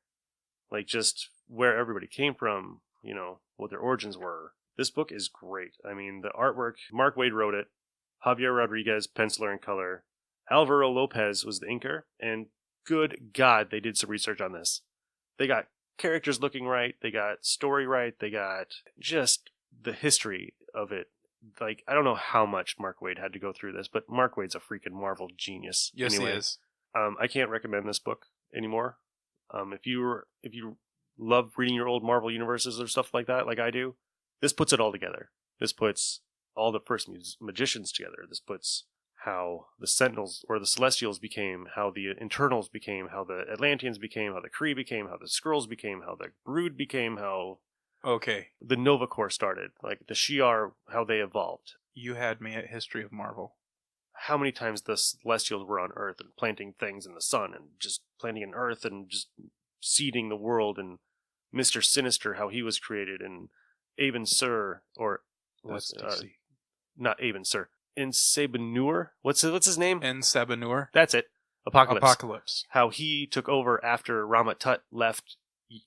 [SPEAKER 1] Like just where everybody came from, what their origins were. This book is great. I mean, the artwork, Mark Waid wrote it, Javier Rodriguez, penciler and color, Alvaro Lopez was the inker, and good God, they did some research on this. They got characters looking right, they got story right, they got just the history of it. Like, I don't know how much Mark Waid had to go through this, but Mark Waid's a freaking Marvel genius.
[SPEAKER 2] Yes,
[SPEAKER 1] anyway,
[SPEAKER 2] he is.
[SPEAKER 1] I can't recommend this book anymore. If you love reading your old Marvel universes or stuff like that, like I do, this puts it all together. This puts all the first magicians together. This puts how the Sentinels or the Celestials became, how the Internals became, how the Atlanteans became, how the Kree became, how the Skrulls became, how the Brood became, how the Nova Corps started, like the Shi'ar, how they evolved.
[SPEAKER 2] You had me at History of Marvel.
[SPEAKER 1] How many times the Celestials were on Earth and planting things in the sun and just planting in Earth and just seeding the world, and Mr. Sinister, how he was created, and Avon Sur, or not Avon Sur, Ensabanur. What's his name?
[SPEAKER 2] Ensabanur.
[SPEAKER 1] That's it.
[SPEAKER 2] Apocalypse.
[SPEAKER 1] How he took over after Ramat Tut left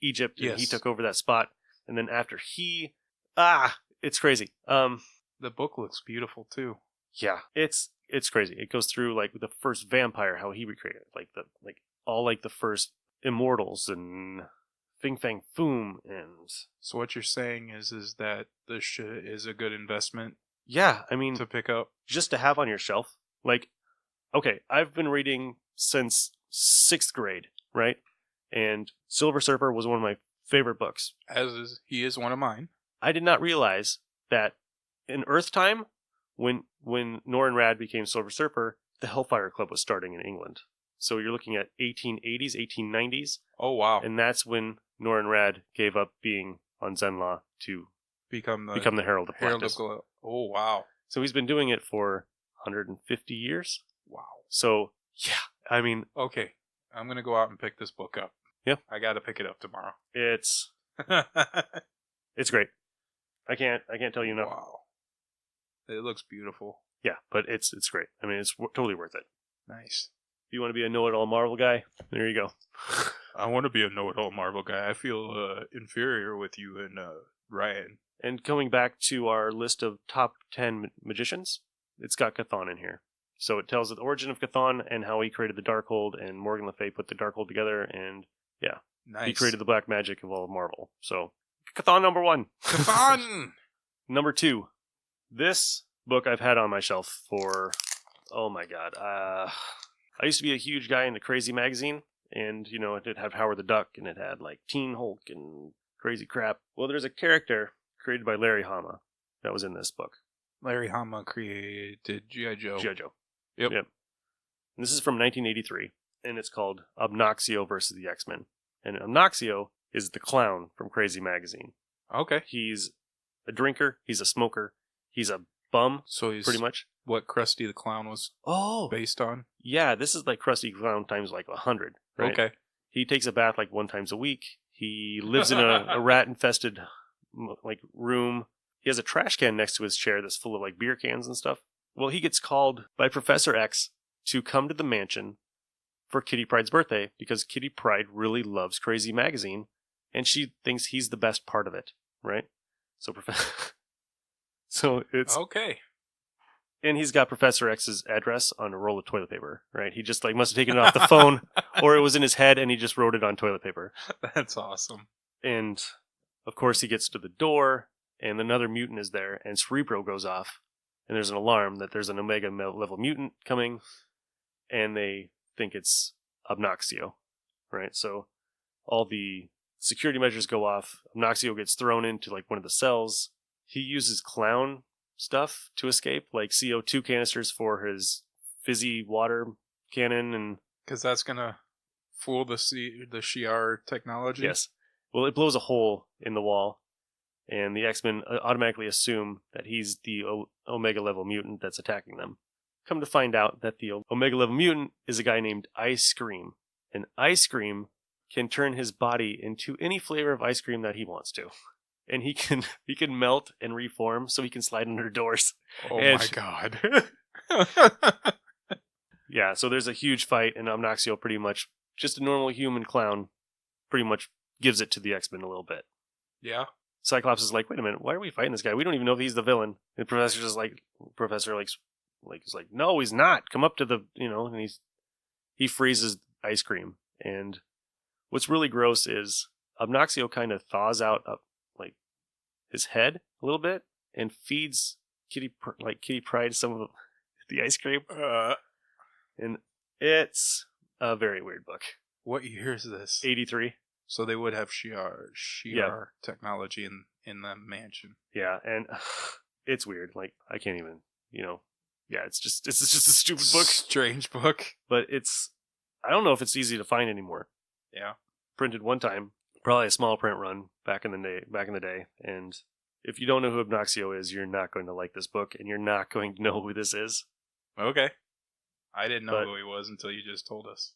[SPEAKER 1] Egypt, and he took over that spot, and then after it's crazy.
[SPEAKER 2] The book looks beautiful too.
[SPEAKER 1] Yeah, it's crazy. It goes through like the first vampire, how he recreated, like the first immortals and Fing Fang Foom, and...
[SPEAKER 2] So what you're saying is that this shit is a good investment
[SPEAKER 1] Yeah, I mean,
[SPEAKER 2] to pick up?
[SPEAKER 1] just to have on your shelf. Like, okay, I've been reading since 6th grade, right? And Silver Surfer was one of my favorite books.
[SPEAKER 2] He is one of mine.
[SPEAKER 1] I did not realize that in Earth time, when Nor and Rad became Silver Surfer, the Hellfire Club was starting in England. So you're looking at 1880s, 1890s.
[SPEAKER 2] Oh, wow.
[SPEAKER 1] And that's when Nor and Rad gave up being on Zenla to
[SPEAKER 2] become the
[SPEAKER 1] Herald of Blackness.
[SPEAKER 2] Oh, wow.
[SPEAKER 1] So he's been doing it for 150 years.
[SPEAKER 2] Wow.
[SPEAKER 1] So, yeah, I mean...
[SPEAKER 2] Okay, I'm going to go out and pick this book up.
[SPEAKER 1] Yeah.
[SPEAKER 2] I got to pick it up tomorrow.
[SPEAKER 1] It's great. I can't tell you enough.
[SPEAKER 2] Wow. It looks beautiful.
[SPEAKER 1] Yeah, but it's great. I mean, it's totally worth it.
[SPEAKER 2] Nice.
[SPEAKER 1] If you want to be a know-it-all Marvel guy, there you go.
[SPEAKER 2] I want to be a know-it-all Marvel guy. I feel inferior with you and Ryan.
[SPEAKER 1] And going back to our list of top 10 magicians, it's got Chthon in here. So it tells the origin of Chthon and how he created the Darkhold, and Morgan Le Fay put the Darkhold together, and yeah.
[SPEAKER 2] Nice.
[SPEAKER 1] He created the black magic of all of Marvel. So, Chthon number 1.
[SPEAKER 2] Chthon!
[SPEAKER 1] Number 2. This book I've had on my shelf for, oh my god. I used to be a huge guy into Crazy Magazine, and, you know, it did have Howard the Duck, and it had, like, Teen Hulk and crazy crap. Well, there's a character created by Larry Hama that was in this book.
[SPEAKER 2] Larry Hama created G.I. Joe.
[SPEAKER 1] G.I. Joe.
[SPEAKER 2] Yep.
[SPEAKER 1] And this is from 1983, and it's called Obnoxio versus the X-Men. And Obnoxio is the clown from Crazy Magazine.
[SPEAKER 2] Okay.
[SPEAKER 1] He's a drinker, he's a smoker, he's a bum,
[SPEAKER 2] so he's
[SPEAKER 1] pretty much.
[SPEAKER 2] What Krusty the Clown was based on?
[SPEAKER 1] Yeah, this is like Krusty Clown times like 100. Right?
[SPEAKER 2] Okay.
[SPEAKER 1] He takes a bath like 1 time a week. He lives in a rat-infested like room. He has a trash can next to his chair that's full of like beer cans and stuff. Well, he gets called by Professor X to come to the mansion for Kitty Pryde's birthday because Kitty Pryde really loves Crazy Magazine and she thinks he's the best part of it, right? So so it's
[SPEAKER 2] okay.
[SPEAKER 1] And he's got Professor X's address on a roll of toilet paper, right? He just like must have taken it off the phone or it was in his head and he just wrote it on toilet paper.
[SPEAKER 2] That's awesome.
[SPEAKER 1] And of course he gets to the door and another mutant is there and Cerebro goes off and there's an alarm that there's an Omega level mutant coming and they think it's Obnoxio, right? So all the security measures go off. Obnoxio gets thrown into like one of the cells. He uses clown stuff to escape, like CO2 canisters for his fizzy water cannon, and
[SPEAKER 2] because that's gonna fool the Shi'ar technology.
[SPEAKER 1] Yes. Well, it blows a hole in the wall, and the X-Men automatically assume that he's the Omega level mutant that's attacking them. Come to find out that the Omega level mutant is a guy named Ice Cream, and Ice Cream can turn his body into any flavor of ice cream that he wants to. And he can melt and reform so he can slide under doors.
[SPEAKER 2] Oh
[SPEAKER 1] and,
[SPEAKER 2] my god.
[SPEAKER 1] Yeah, so there's a huge fight and Obnoxio pretty much, just a normal human clown, pretty much gives it to the X-Men a little bit.
[SPEAKER 2] Yeah.
[SPEAKER 1] Cyclops is like, wait a minute, why are we fighting this guy? We don't even know if he's the villain. And Professor's just like, is like, no, he's not. Come up to the, and he freezes Ice Cream. And what's really gross is Obnoxio kind of thaws out his head a little bit and feeds Kitty Pryde some of the ice cream. And it's a very weird book.
[SPEAKER 2] What year is this?
[SPEAKER 1] 83.
[SPEAKER 2] So they would have Shi'ar technology in the mansion.
[SPEAKER 1] Yeah, and it's weird. Like, I can't even, yeah, it's just a stupid book.
[SPEAKER 2] Strange book.
[SPEAKER 1] But I don't know if it's easy to find anymore.
[SPEAKER 2] Yeah.
[SPEAKER 1] Printed one time. Probably a small print run back in the day, and if you don't know who Obnoxio is, you're not going to like this book, and you're not going to know who this is.
[SPEAKER 2] Okay. I didn't know who he was until you just told us.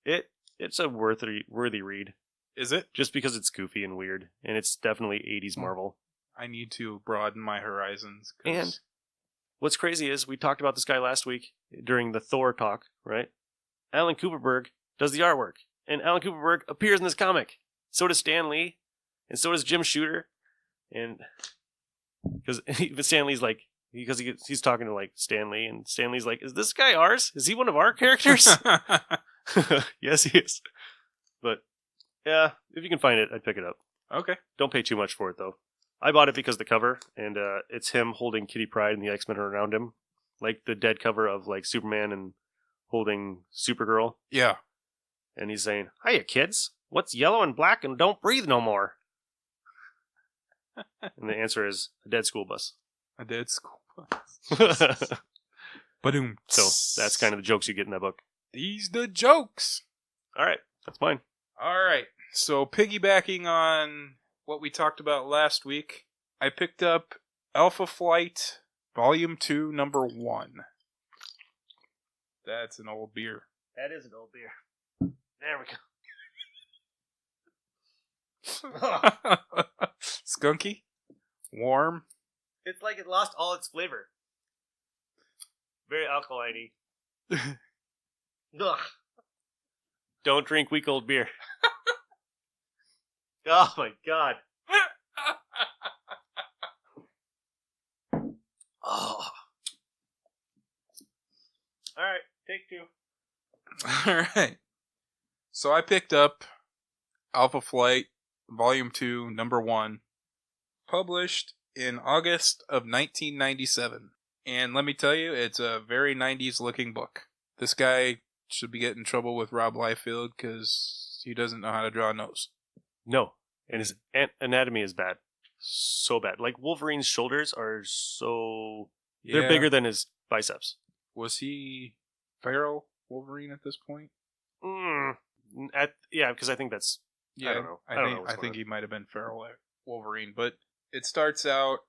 [SPEAKER 1] It's a worthy read.
[SPEAKER 2] Is it?
[SPEAKER 1] Just because it's goofy and weird, and it's definitely 80s Marvel.
[SPEAKER 2] I need to broaden my horizons.
[SPEAKER 1] And what's crazy is, we talked about this guy last week during the Thor talk, right? Alan Kuperberg does the artwork, and Alan Kuperberg appears in this comic. So does Stan Lee, and so does Jim Shooter, and because Stan Lee's like, because he's talking to like Stan Lee, and Stan Lee's like, is this guy ours? Is he one of our characters? Yes, he is. But Yeah, if you can find it, I'd pick it up.
[SPEAKER 2] Okay.
[SPEAKER 1] Don't pay too much for it, though. I bought it because of the cover, and it's him holding Kitty Pryde and the X-Men are around him. Like the dead cover of like Superman and holding Supergirl.
[SPEAKER 2] Yeah.
[SPEAKER 1] And he's saying, "Hiya, kids. What's yellow and black and don't breathe no more?" And the answer is a dead school bus.
[SPEAKER 2] A dead school bus. Ba-doom.
[SPEAKER 1] So that's kind of the jokes you get in that book.
[SPEAKER 2] These the jokes.
[SPEAKER 1] All right, that's mine.
[SPEAKER 2] All right. So piggybacking on what we talked about last week, I picked up Alpha Flight Volume 2, Number 1. That's an old beer.
[SPEAKER 1] That is an old beer. There we go.
[SPEAKER 2] Skunky? Warm?
[SPEAKER 1] It's like it lost all its flavor. Very alkaline-y. Ugh. Don't drink weak old beer. Oh my god. Oh. Alright, take 2.
[SPEAKER 2] All right. So I picked up Alpha Flight Volume 2, Number 1, published in August of 1997. And let me tell you, it's a very 90s looking book. This guy should be getting in trouble with Rob Liefeld because he doesn't know how to draw a nose.
[SPEAKER 1] No. And his anatomy is bad. So bad. Like Wolverine's shoulders are so... They're bigger than his biceps.
[SPEAKER 2] Was he feral Wolverine at this point?
[SPEAKER 1] Yeah, because I think that's...
[SPEAKER 2] Yeah,
[SPEAKER 1] I don't know.
[SPEAKER 2] I think he might have been feral Wolverine. But it starts out...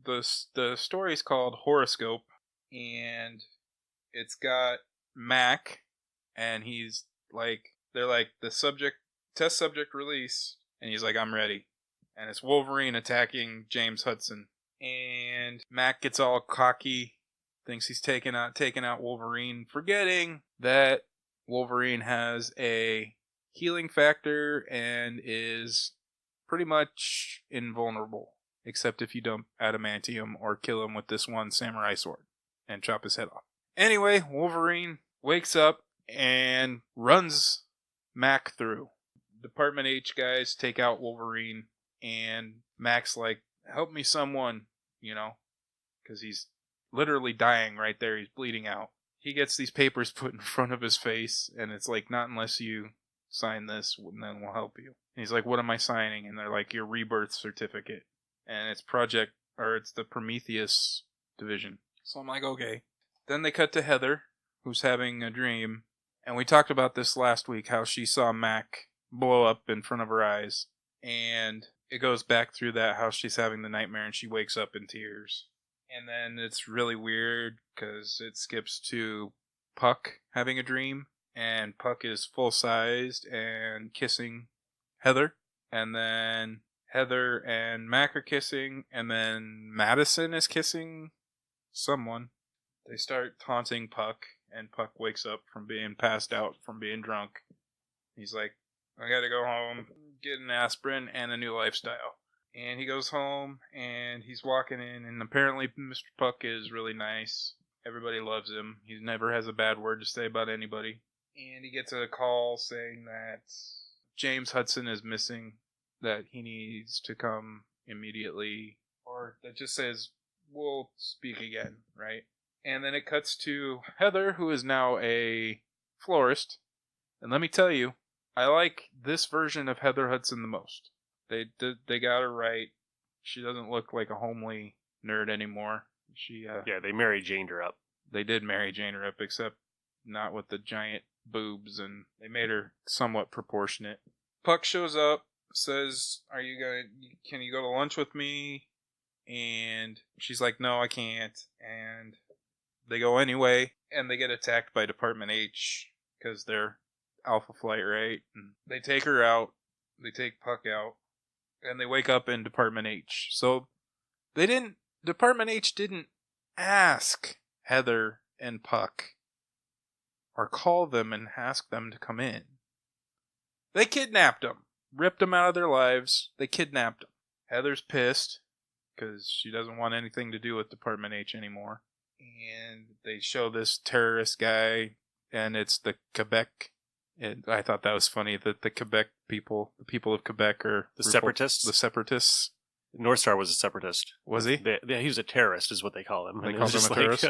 [SPEAKER 2] The story's called Horoscope, and it's got Mac, and he's like... They're like, test subject release, and he's like, I'm ready. And it's Wolverine attacking James Hudson. And Mac gets all cocky, thinks he's taking out Wolverine, forgetting that Wolverine has a healing factor and is pretty much invulnerable, except if you dump adamantium or kill him with this one samurai sword and chop his head off. Anyway, Wolverine wakes up and runs Mac through. Department H guys take out Wolverine, and Mac's like, help me someone, because he's literally dying right there. He's bleeding out. He gets these papers put in front of his face, and it's like, not unless you sign this, and then we'll help you. And he's like, what am I signing? And they're like, your rebirth certificate. And it's it's the Prometheus division. So I'm like, okay. Then they cut to Heather, who's having a dream. And we talked about this last week, how she saw Mac blow up in front of her eyes. And it goes back through that, how she's having the nightmare and she wakes up in tears. And then it's really weird because it skips to Puck having a dream. And Puck is full-sized and kissing Heather. And then Heather and Mac are kissing. And then Madison is kissing someone. They start taunting Puck. And Puck wakes up from being passed out from being drunk. He's like, I gotta go home, get an aspirin and a new lifestyle. And he goes home, and he's walking in, and apparently Mr. Puck is really nice. Everybody loves him. He never has a bad word to say about anybody. And he gets a call saying that James Hudson is missing, that he needs to come immediately, or that just says, we'll speak again, right? And then it cuts to Heather, who is now a florist. And let me tell you, I like this version of Heather Hudson the most. They got her right. She doesn't look like a homely nerd anymore.
[SPEAKER 1] They Mary Janed her up.
[SPEAKER 2] They did Mary Jane her up, except not with the giant boobs, and they made her somewhat proportionate. Puck shows up, says, can you go to lunch with me? And she's like, no, I can't. And they go anyway, and they get attacked by Department H, because they're Alpha Flight, right? And they take her out, they take Puck out, and they wake up in Department H. So Department H didn't ask Heather and Puck, or call them and ask them to come in. They kidnapped them, ripped them out of their lives, they kidnapped them. Heather's pissed, because she doesn't want anything to do with Department H anymore. And they show this terrorist guy, and it's the Quebec And I thought that was funny that the people of Quebec are...
[SPEAKER 1] The separatists?
[SPEAKER 2] The separatists.
[SPEAKER 1] North Star was a separatist.
[SPEAKER 2] Was he?
[SPEAKER 1] He was a terrorist, is what they call him.
[SPEAKER 2] They called him a terrorist?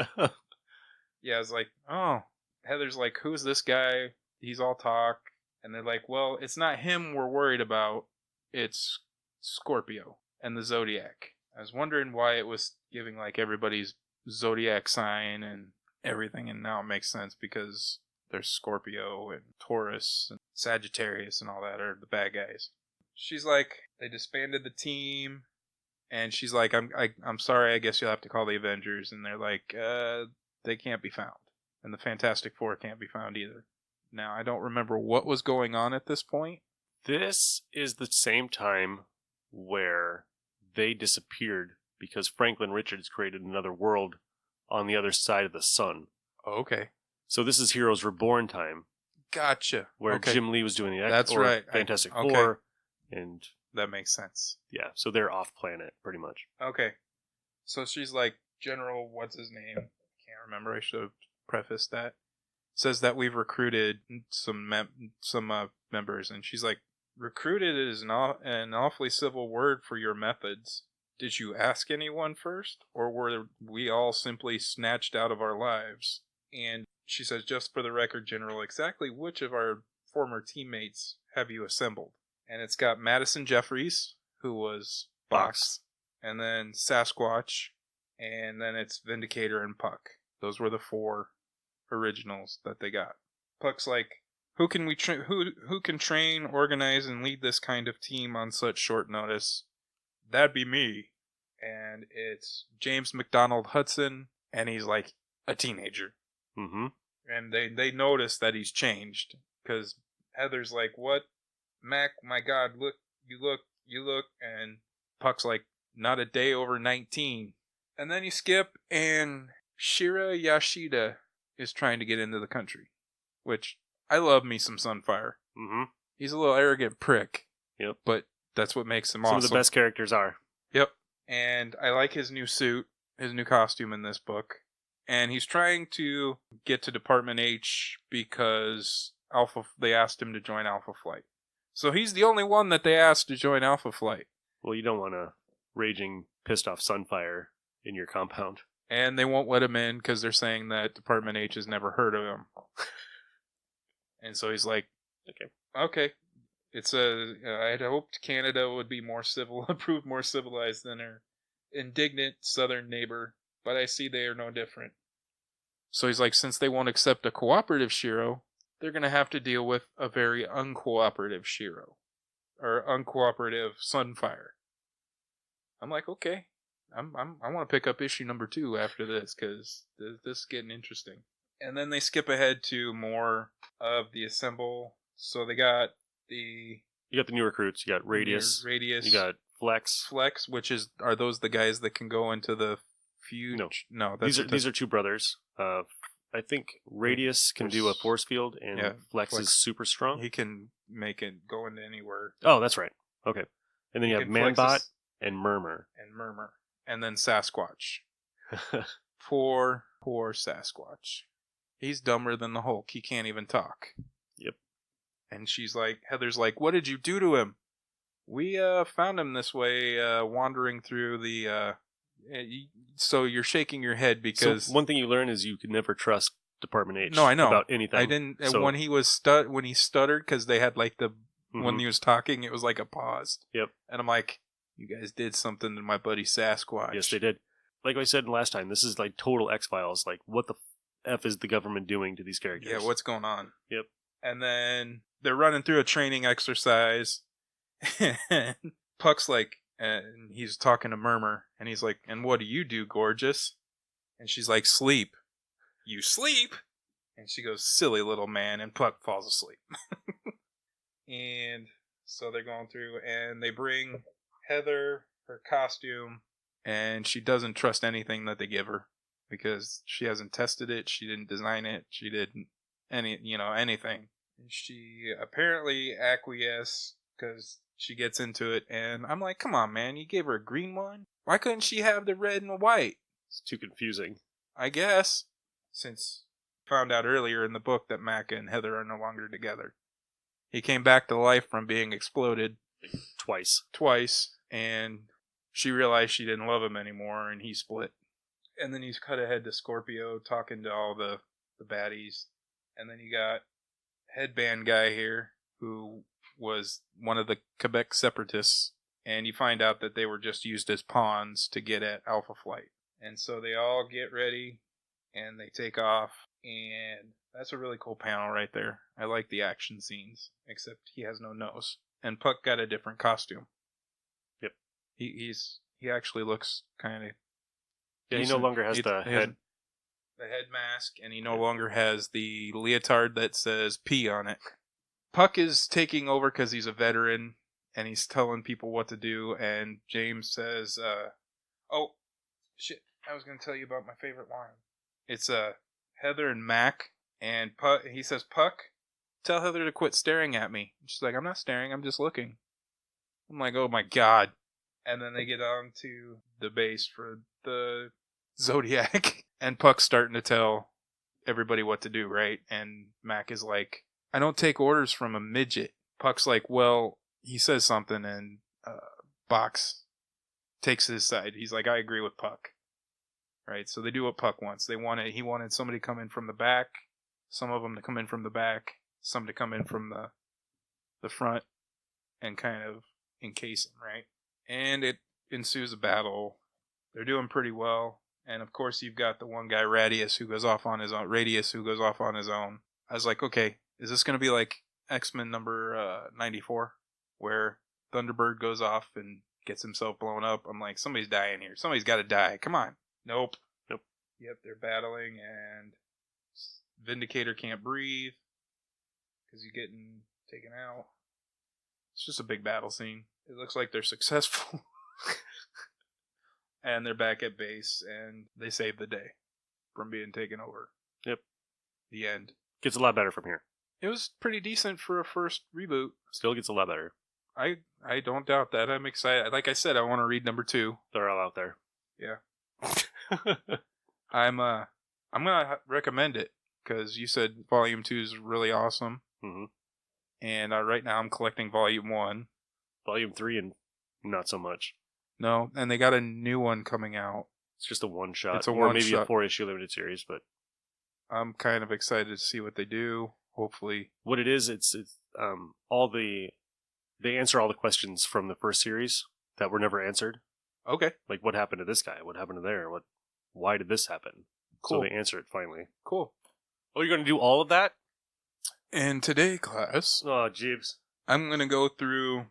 [SPEAKER 2] Yeah, I was like, oh. Heather's like, who's this guy? He's all talk. And they're like, well, it's not him we're worried about. It's Scorpio and the Zodiac. I was wondering why it was giving like everybody's Zodiac sign and everything. And now it makes sense because there's Scorpio and Taurus and Sagittarius and all that are the bad guys. She's like, they disbanded the team. And she's like, I'm sorry, I guess you'll have to call the Avengers. And they're like, they can't be found. And the Fantastic Four can't be found either. Now, I don't remember what was going on at this point.
[SPEAKER 1] This is the same time where they disappeared because Franklin Richards created another world on the other side of the sun.
[SPEAKER 2] Oh, okay.
[SPEAKER 1] So this is Heroes Reborn time.
[SPEAKER 2] Gotcha.
[SPEAKER 1] Where
[SPEAKER 2] okay.
[SPEAKER 1] Jim Lee was doing the
[SPEAKER 2] That's right.
[SPEAKER 1] Fantastic Four. And
[SPEAKER 2] that makes sense.
[SPEAKER 1] Yeah, so they're off planet, pretty much.
[SPEAKER 2] Okay. So she's like, General, what's his name? Can't remember. I should have prefaced that. Says that we've recruited some members, and she's like, recruited is an awfully civil word for your methods. Did you ask anyone first, or were we all simply snatched out of our lives? And she says, just for the record, General, exactly which of our former teammates have you assembled? And it's got Madison Jeffries, who was Box, and then Sasquatch, and then it's Vindicator and Puck. Those were the 4 originals that they got. Puck's like, who can train, organize, and lead this kind of team on such short notice? That'd be me. And it's James McDonald Hudson, and he's like a teenager.
[SPEAKER 1] Mm-hmm.
[SPEAKER 2] And they notice that he's changed, because Heather's like, what? Mac, my God, look, you look, and Puck's like, not a day over 19. And then you skip, and Shira Yashida is trying to get into the country, which I love me some Sunfire.
[SPEAKER 1] Mm-hmm.
[SPEAKER 2] He's a little arrogant prick.
[SPEAKER 1] Yep.
[SPEAKER 2] But that's what makes him
[SPEAKER 1] awesome.
[SPEAKER 2] awesome.
[SPEAKER 1] Some of the best characters are.
[SPEAKER 2] Yep. And I like his new suit, his new costume in this book. And he's trying to get to Department H because they asked him to join Alpha Flight. So he's the only one that they asked to join Alpha Flight.
[SPEAKER 1] Well, you don't want a raging, pissed off Sunfire in your compound.
[SPEAKER 2] And they won't let him in because they're saying that Department H has never heard of him. And so he's like, okay. It's I'd hoped Canada would be more prove more civilized than our indignant southern neighbor, but I see they are no different. So he's like, since they won't accept a cooperative Shiro, they're going to have to deal with a very uncooperative Shiro. Or uncooperative Sunfire. I'm like, okay. I want to pick up issue number 2 after this, because this is getting interesting. And then they skip ahead to more of the assemble. So they got you
[SPEAKER 1] got the new recruits. You got Radius. You got Flex.
[SPEAKER 2] Are those the guys that can go into the future? No,
[SPEAKER 1] these are 2 brothers. I think Radius can do a force field, and Flex is super strong.
[SPEAKER 2] He can make it go into anywhere.
[SPEAKER 1] Oh, that's right. Okay. And then you have Manbot and Murmur.
[SPEAKER 2] And then Sasquatch. Poor Sasquatch. He's dumber than the Hulk. He can't even talk.
[SPEAKER 1] Yep.
[SPEAKER 2] And Heather's like, what did you do to him? We found him this way, wandering through the... So you're shaking your head because...
[SPEAKER 1] So one thing you learn is you can never trust Department H.
[SPEAKER 2] No, I know.
[SPEAKER 1] About anything.
[SPEAKER 2] I didn't... When he stuttered, because they had like the... Mm-hmm. When he was talking, it was like a pause.
[SPEAKER 1] Yep.
[SPEAKER 2] And I'm like, you guys did something to my buddy Sasquatch.
[SPEAKER 1] Yes, they did. Like I said last time, this is like total X-Files. Like, what the F is the government doing to these characters?
[SPEAKER 2] Yeah, what's going on?
[SPEAKER 1] Yep.
[SPEAKER 2] And then they're running through a training exercise. And Puck's like, and he's talking to Murmur, and he's like, and what do you do, gorgeous? And she's like, sleep. You sleep? And she goes, silly little man, and Puck falls asleep. And so they're going through, and they bring Heather her costume, and she doesn't trust anything that they give her because she hasn't tested it, she didn't design it, she didn't anything. And she apparently acquiesced because she gets into it, and I'm like, come on, man, you gave her a green one? Why couldn't she have the red and white?
[SPEAKER 1] It's too confusing.
[SPEAKER 2] I guess, since found out earlier in the book that Mac and Heather are no longer together. He came back to life from being exploded
[SPEAKER 1] Twice,
[SPEAKER 2] and she realized she didn't love him anymore, and he split. And then he's cut ahead to Scorpio, talking to all the baddies. And then you got headband guy here, who was one of the Quebec separatists, and you find out that they were just used as pawns to get at Alpha Flight. And so they all get ready, and they take off, and that's a really cool panel right there. I like the action scenes, except he has no nose. And Puck got a different costume.
[SPEAKER 1] Yep.
[SPEAKER 2] He actually looks kind of...
[SPEAKER 1] Yeah, he no longer has the head
[SPEAKER 2] mask, and he no longer has the leotard that says P on it. Puck is taking over because he's a veteran, and he's telling people what to do, and James says, oh, shit, I was going to tell you about my favorite line. It's Heather and Mac, and Puck, he says, Puck, tell Heather to quit staring at me. And she's like, I'm not staring, I'm just looking. I'm like, oh my god. And then they get on to the base for the Zodiac, and Puck's starting to tell everybody what to do, right? And Mac is like, I don't take orders from a midget. Puck's like, well, he says something, and Box takes his side. He's like, I agree with Puck. Right? So they do what Puck wants. He wanted somebody to come in from the back, some of them to come in from the back, some to come in from the front, and kind of encase him, right? And it ensues a battle. They're doing pretty well. And of course, you've got the one guy, Radius, who goes off on his own. I was like, okay, is this going to be like X-Men number 94, where Thunderbird goes off and gets himself blown up? I'm like, somebody's dying here. Somebody's got to die. Come on. Nope. Yep, they're battling, and Vindicator can't breathe because he's getting taken out. It's just a big battle scene. It looks like they're successful. And they're back at base, and they save the day from being taken over.
[SPEAKER 1] Yep.
[SPEAKER 2] The end.
[SPEAKER 1] Gets a lot better from here.
[SPEAKER 2] It was pretty decent for a first reboot.
[SPEAKER 1] Still gets a lot better.
[SPEAKER 2] I don't doubt that. I'm excited. Like I said, I want to read number 2.
[SPEAKER 1] They're all out there.
[SPEAKER 2] Yeah. I'm gonna recommend it because you said Volume 2 is really awesome.
[SPEAKER 1] Mm-hmm.
[SPEAKER 2] And right now I'm collecting Volume 1.
[SPEAKER 1] Volume 3 and not so much.
[SPEAKER 2] No, and they got a new one coming out.
[SPEAKER 1] It's just a one-shot.
[SPEAKER 2] It's a
[SPEAKER 1] or
[SPEAKER 2] one-shot.
[SPEAKER 1] Maybe a 4-issue limited series, but
[SPEAKER 2] I'm kind of excited to see what they do. Hopefully.
[SPEAKER 1] What it is, it's they answer all the questions from the first series that were never answered.
[SPEAKER 2] Okay.
[SPEAKER 1] Like, what happened to this guy? What happened to there? Why did this happen?
[SPEAKER 2] Cool.
[SPEAKER 1] So they answer it finally.
[SPEAKER 2] Cool.
[SPEAKER 1] Oh, you're going to do all of that?
[SPEAKER 2] And today, class,
[SPEAKER 1] Oh, jeebs.
[SPEAKER 2] I'm going to go through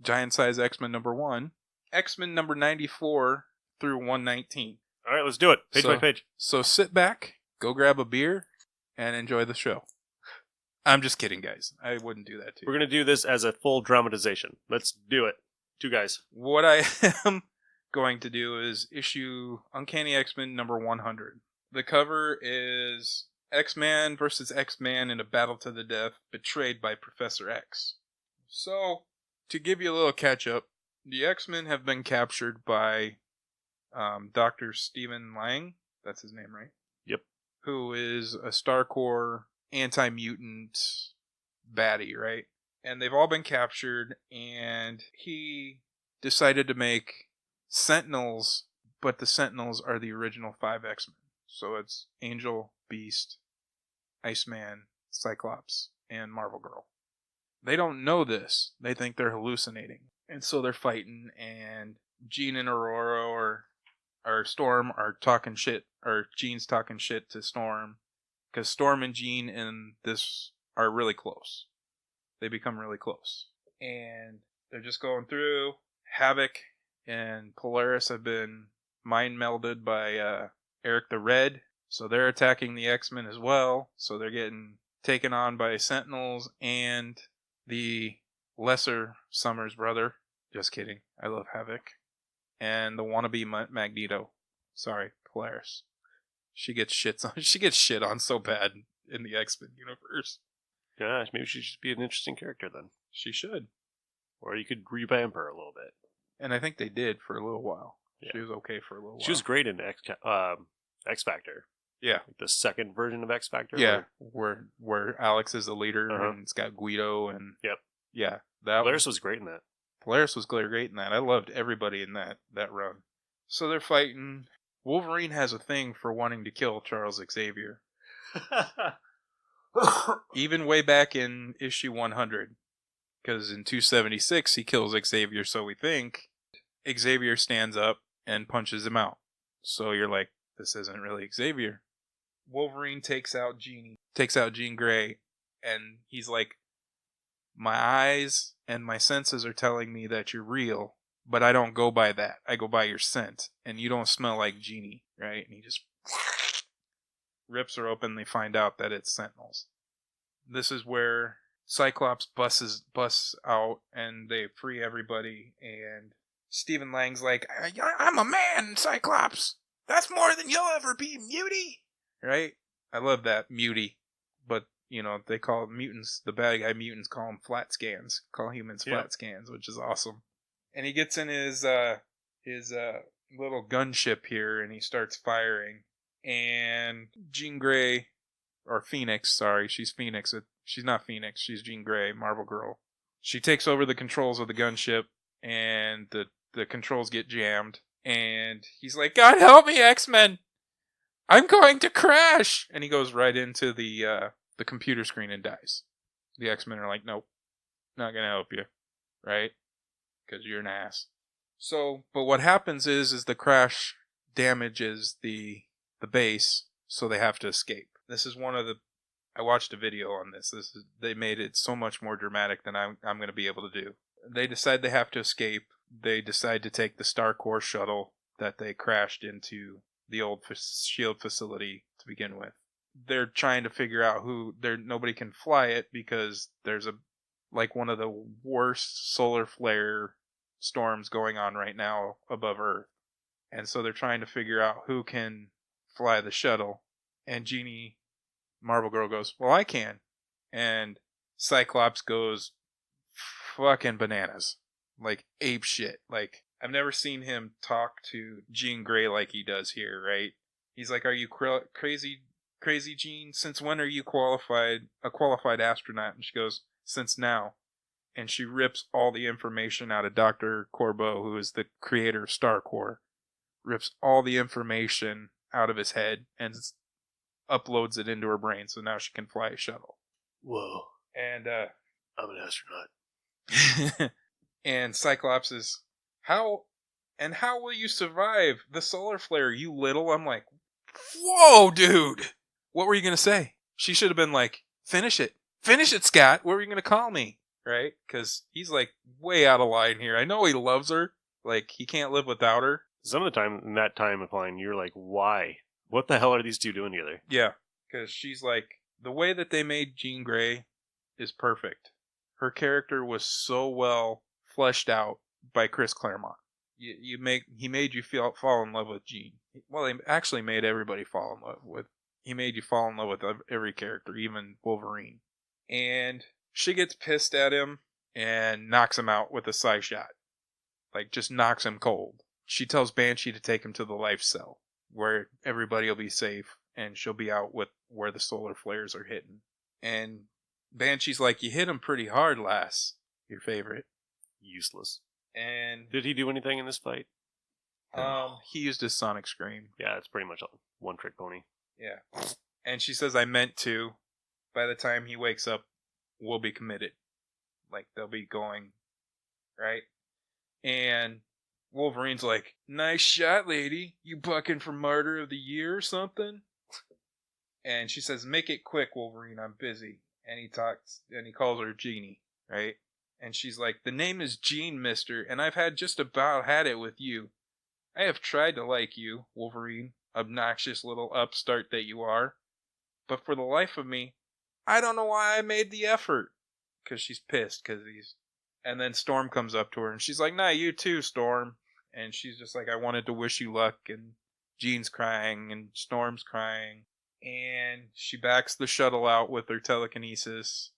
[SPEAKER 2] Giant Size X-Men number 1, X-Men number 94 through 119.
[SPEAKER 1] All right, let's do it. Page by page.
[SPEAKER 2] So sit back, go grab a beer, and enjoy the show. I'm just kidding, guys. I wouldn't do that to you.
[SPEAKER 1] We're going to do this as a full dramatization. Let's do it. 2 guys.
[SPEAKER 2] What I am going to do is issue Uncanny X-Men number 100. The cover is X-Man versus X-Man in a battle to the death, betrayed by Professor X. So, to give you a little catch-up, the X-Men have been captured by Dr. Stephen Lang. That's his name, right?
[SPEAKER 1] Yep.
[SPEAKER 2] Who is a StarCorps anti-mutant baddie, right? And they've all been captured, and he decided to make Sentinels, but the Sentinels are the original 5 X-Men. So it's Angel, Beast, Iceman, Cyclops, and Marvel Girl. They don't know this. They think they're hallucinating. And so they're fighting, and Jean and Aurora or Storm are talking shit, or Jean's talking shit to Storm, because Storm and Jean in this are really close. They become really close. And they're just going through. Havoc and Polaris have been mind melded by Eric the Red, so they're attacking the X-Men as well. So they're getting taken on by Sentinels and the lesser Summers brother. Just kidding. I love Havoc. And the wannabe Magneto. Sorry, Polaris. She gets shit on so bad in the X-Men universe.
[SPEAKER 1] Gosh, maybe she should be an interesting character then.
[SPEAKER 2] She should.
[SPEAKER 1] Or you could revamp her a little bit.
[SPEAKER 2] And I think they did for a little while.
[SPEAKER 1] Yeah.
[SPEAKER 2] She was okay for a little while.
[SPEAKER 1] She was great in X Factor.
[SPEAKER 2] Yeah.
[SPEAKER 1] Like the second version of X Factor.
[SPEAKER 2] Yeah, where Alex is the leader, and it's got Guido and...
[SPEAKER 1] Yep.
[SPEAKER 2] Yeah.
[SPEAKER 1] Polaris was great in that.
[SPEAKER 2] Polaris was great in that. I loved everybody in that run. So they're fighting. Wolverine has a thing for wanting to kill Charles Xavier. Even way back in issue 100. Because in 276, he kills Xavier, so we think. Xavier stands up and punches him out. So you're like, this isn't really Xavier. Wolverine takes out Jean Grey, and he's like, my eyes and my senses are telling me that you're real, but I don't go by that. I go by your scent, and you don't smell like Jeannie, right? And he just rips her open, and they find out that it's Sentinels. This is where Cyclops busts out, and they free everybody, and Stephen Lang's like, I'm a man, Cyclops! That's more than you'll ever be, mutie! Right? I love that, mutie. But, they call mutants, the bad guy mutants call them flat scans. Call humans flat scans, which is awesome. And he gets in his little gunship here, and he starts firing. And Jean Grey, or Phoenix, sorry, she's Phoenix. She's not Phoenix, she's Jean Grey, Marvel Girl. She takes over the controls of the gunship, and the controls get jammed. And he's like, God help me, X-Men! I'm going to crash! And he goes right into the computer screen and dies. The X-Men are like, nope, not gonna help you, right? Because you're an ass. So, but what happens is the crash damages the base, so they have to escape. This is one of the... I watched a video on this. They made it so much more dramatic than I'm going to be able to do. They decide they have to escape. They decide to take the StarCorps shuttle that they crashed into the old S.H.I.E.L.D. facility to begin with. They're trying to figure out nobody can fly it because there's one of the worst solar flare storms going on right now above Earth. And so they're trying to figure out who can fly the shuttle. And Jeannie, Marvel Girl, goes, well, I can. And Cyclops goes fucking bananas. Like ape shit. Like, I've never seen him talk to Jean Grey like he does here, right? He's like, are you crazy Jean? Since when are you a qualified astronaut? And she goes, since now. And she rips all the information out of Dr. Corbeau, who is the creator of StarCorps. Rips all the information out of his head and uploads it into her brain, so now she can fly a shuttle.
[SPEAKER 1] Whoa.
[SPEAKER 2] And,
[SPEAKER 1] I'm an astronaut.
[SPEAKER 2] And Cyclops is, how will you survive the solar flare, you little? I'm like, whoa, dude! What were you going to say? She should have been like, finish it, Scott! What were you going to call me? Right? Because he's like way out of line here. I know he loves her. Like, he can't live without her.
[SPEAKER 1] Some of the time, in that time of line, you're like, why? What the hell are these two doing together?
[SPEAKER 2] Yeah, because she's like, the way that they made Jean Grey is perfect. Her character was so well fleshed out by Chris Claremont. He made you fall in love with Jean. Well, he actually made everybody fall in love with. He made you fall in love with every character, even Wolverine. And she gets pissed at him and knocks him out with a psi shot. Like, just knocks him cold. She tells Banshee to take him to the life cell, where everybody will be safe, and she'll be out with where the solar flares are hitting. And Banshee's like, you hit him pretty hard, lass. Your favorite.
[SPEAKER 1] Useless.
[SPEAKER 2] And
[SPEAKER 1] did he do anything in this fight?
[SPEAKER 2] He used his sonic scream.
[SPEAKER 1] Yeah, it's pretty much a one-trick pony.
[SPEAKER 2] Yeah. And she says, I meant to. By the time he wakes up, we'll be committed. Like, they'll be going, right? And Wolverine's like, nice shot, lady. You bucking for Martyr of the Year or something? And she says, make it quick, Wolverine. I'm busy. And he calls her Jeannie, right? And she's like, the name is Jean, mister, and I've just about had it with you. I have tried to like you, Wolverine, obnoxious little upstart that you are. But for the life of me, I don't know why I made the effort. Because she's pissed, And then Storm comes up to her, and she's like, nah, you too, Storm. And she's just like, I wanted to wish you luck, and Jean's crying, and Storm's crying. And she backs the shuttle out with her telekinesis.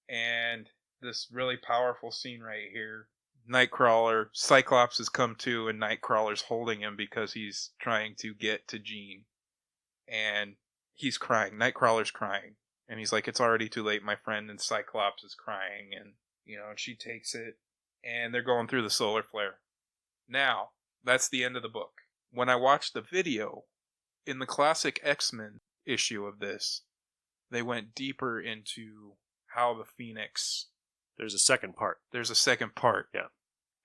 [SPEAKER 2] And this really powerful scene right here. Nightcrawler, Cyclops has come to, and Nightcrawler's holding him because he's trying to get to Jean. and he's crying. Nightcrawler's crying. And he's like, it's already too late, my friend. And Cyclops is crying. And, and she takes it. And they're going through the solar flare. Now, that's the end of the book. When I watched the video, in the classic X-Men issue of this, they went deeper into how the Phoenix...
[SPEAKER 1] There's a second part.
[SPEAKER 2] Yeah.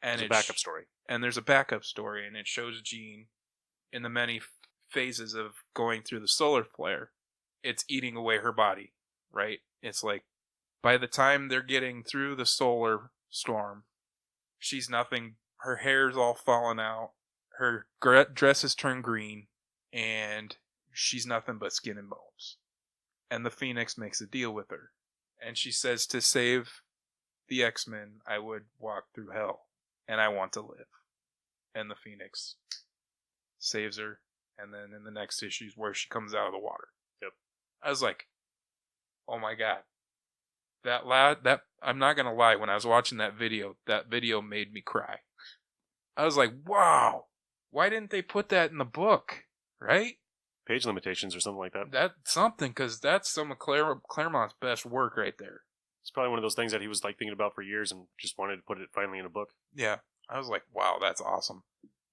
[SPEAKER 1] And there's a backup story.
[SPEAKER 2] And there's a backup story, and it shows Jean in the many phases of going through the solar flare. It's eating away her body, right? It's like, by the time they're getting through the solar storm, she's nothing. Her hair's all fallen out. Her dress has turned green, and she's nothing but skin and bones. And the Phoenix makes a deal with her. And she says, to save the X-Men, I would walk through hell, and I want to live. And the Phoenix saves her, and then in the next issue is where she comes out of the water.
[SPEAKER 1] Yep.
[SPEAKER 2] I was like, oh my god. That I'm not gonna lie, when I was watching that video made me cry. I was like, wow, why didn't they put that in the book? Right?
[SPEAKER 1] Page limitations or something like that.
[SPEAKER 2] That's something, because that's some of Claremont's best work right there.
[SPEAKER 1] It's probably one of those things that he was like thinking about for years and just wanted to put it finally in a book.
[SPEAKER 2] Yeah. I was like, wow, that's awesome.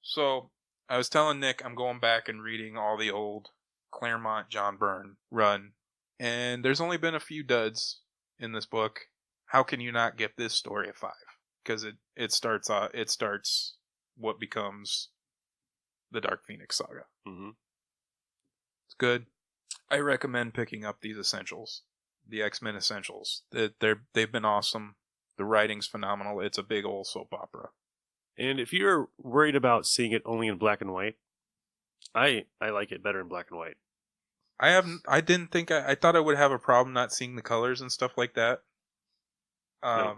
[SPEAKER 2] So, I was telling Nick I'm going back and reading all the old Claremont John Byrne run, and there's only been a few duds in this book. How can you not give this story a 5? Because it starts what becomes the Dark Phoenix saga.
[SPEAKER 1] Mm-hmm.
[SPEAKER 2] It's good. I recommend picking up these essentials, the X-Men essentials. They've been awesome. The writing's phenomenal. It's a big old soap opera.
[SPEAKER 1] And if you're worried about seeing it only in black and white, I like it better in black and white.
[SPEAKER 2] I thought I would have a problem not seeing the colors and stuff like that.
[SPEAKER 1] No.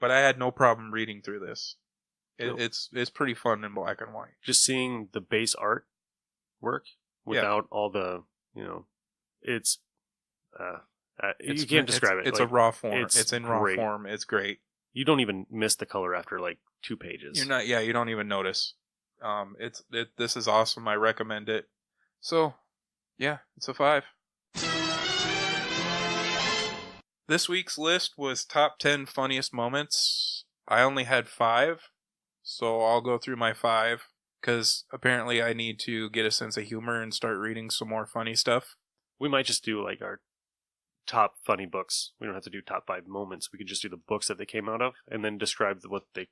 [SPEAKER 2] But I had no problem reading through this.
[SPEAKER 1] No.
[SPEAKER 2] It's pretty fun in black and white.
[SPEAKER 1] Just seeing the base art work without all the, it's you can't describe it.
[SPEAKER 2] It's
[SPEAKER 1] like,
[SPEAKER 2] a raw form.
[SPEAKER 1] It's
[SPEAKER 2] in
[SPEAKER 1] great.
[SPEAKER 2] raw form. It's great.
[SPEAKER 1] You don't even miss the color after like 2 pages.
[SPEAKER 2] You don't even notice. This is awesome. I recommend it. So, yeah, it's a 5. This week's list was top 10 funniest moments. I only had 5, so I'll go through my 5, because apparently I need to get a sense of humor and start reading some more funny stuff.
[SPEAKER 1] We might just do like our top funny books. We don't have to do top 5 moments. We could just do the books that they came out of and then describe what they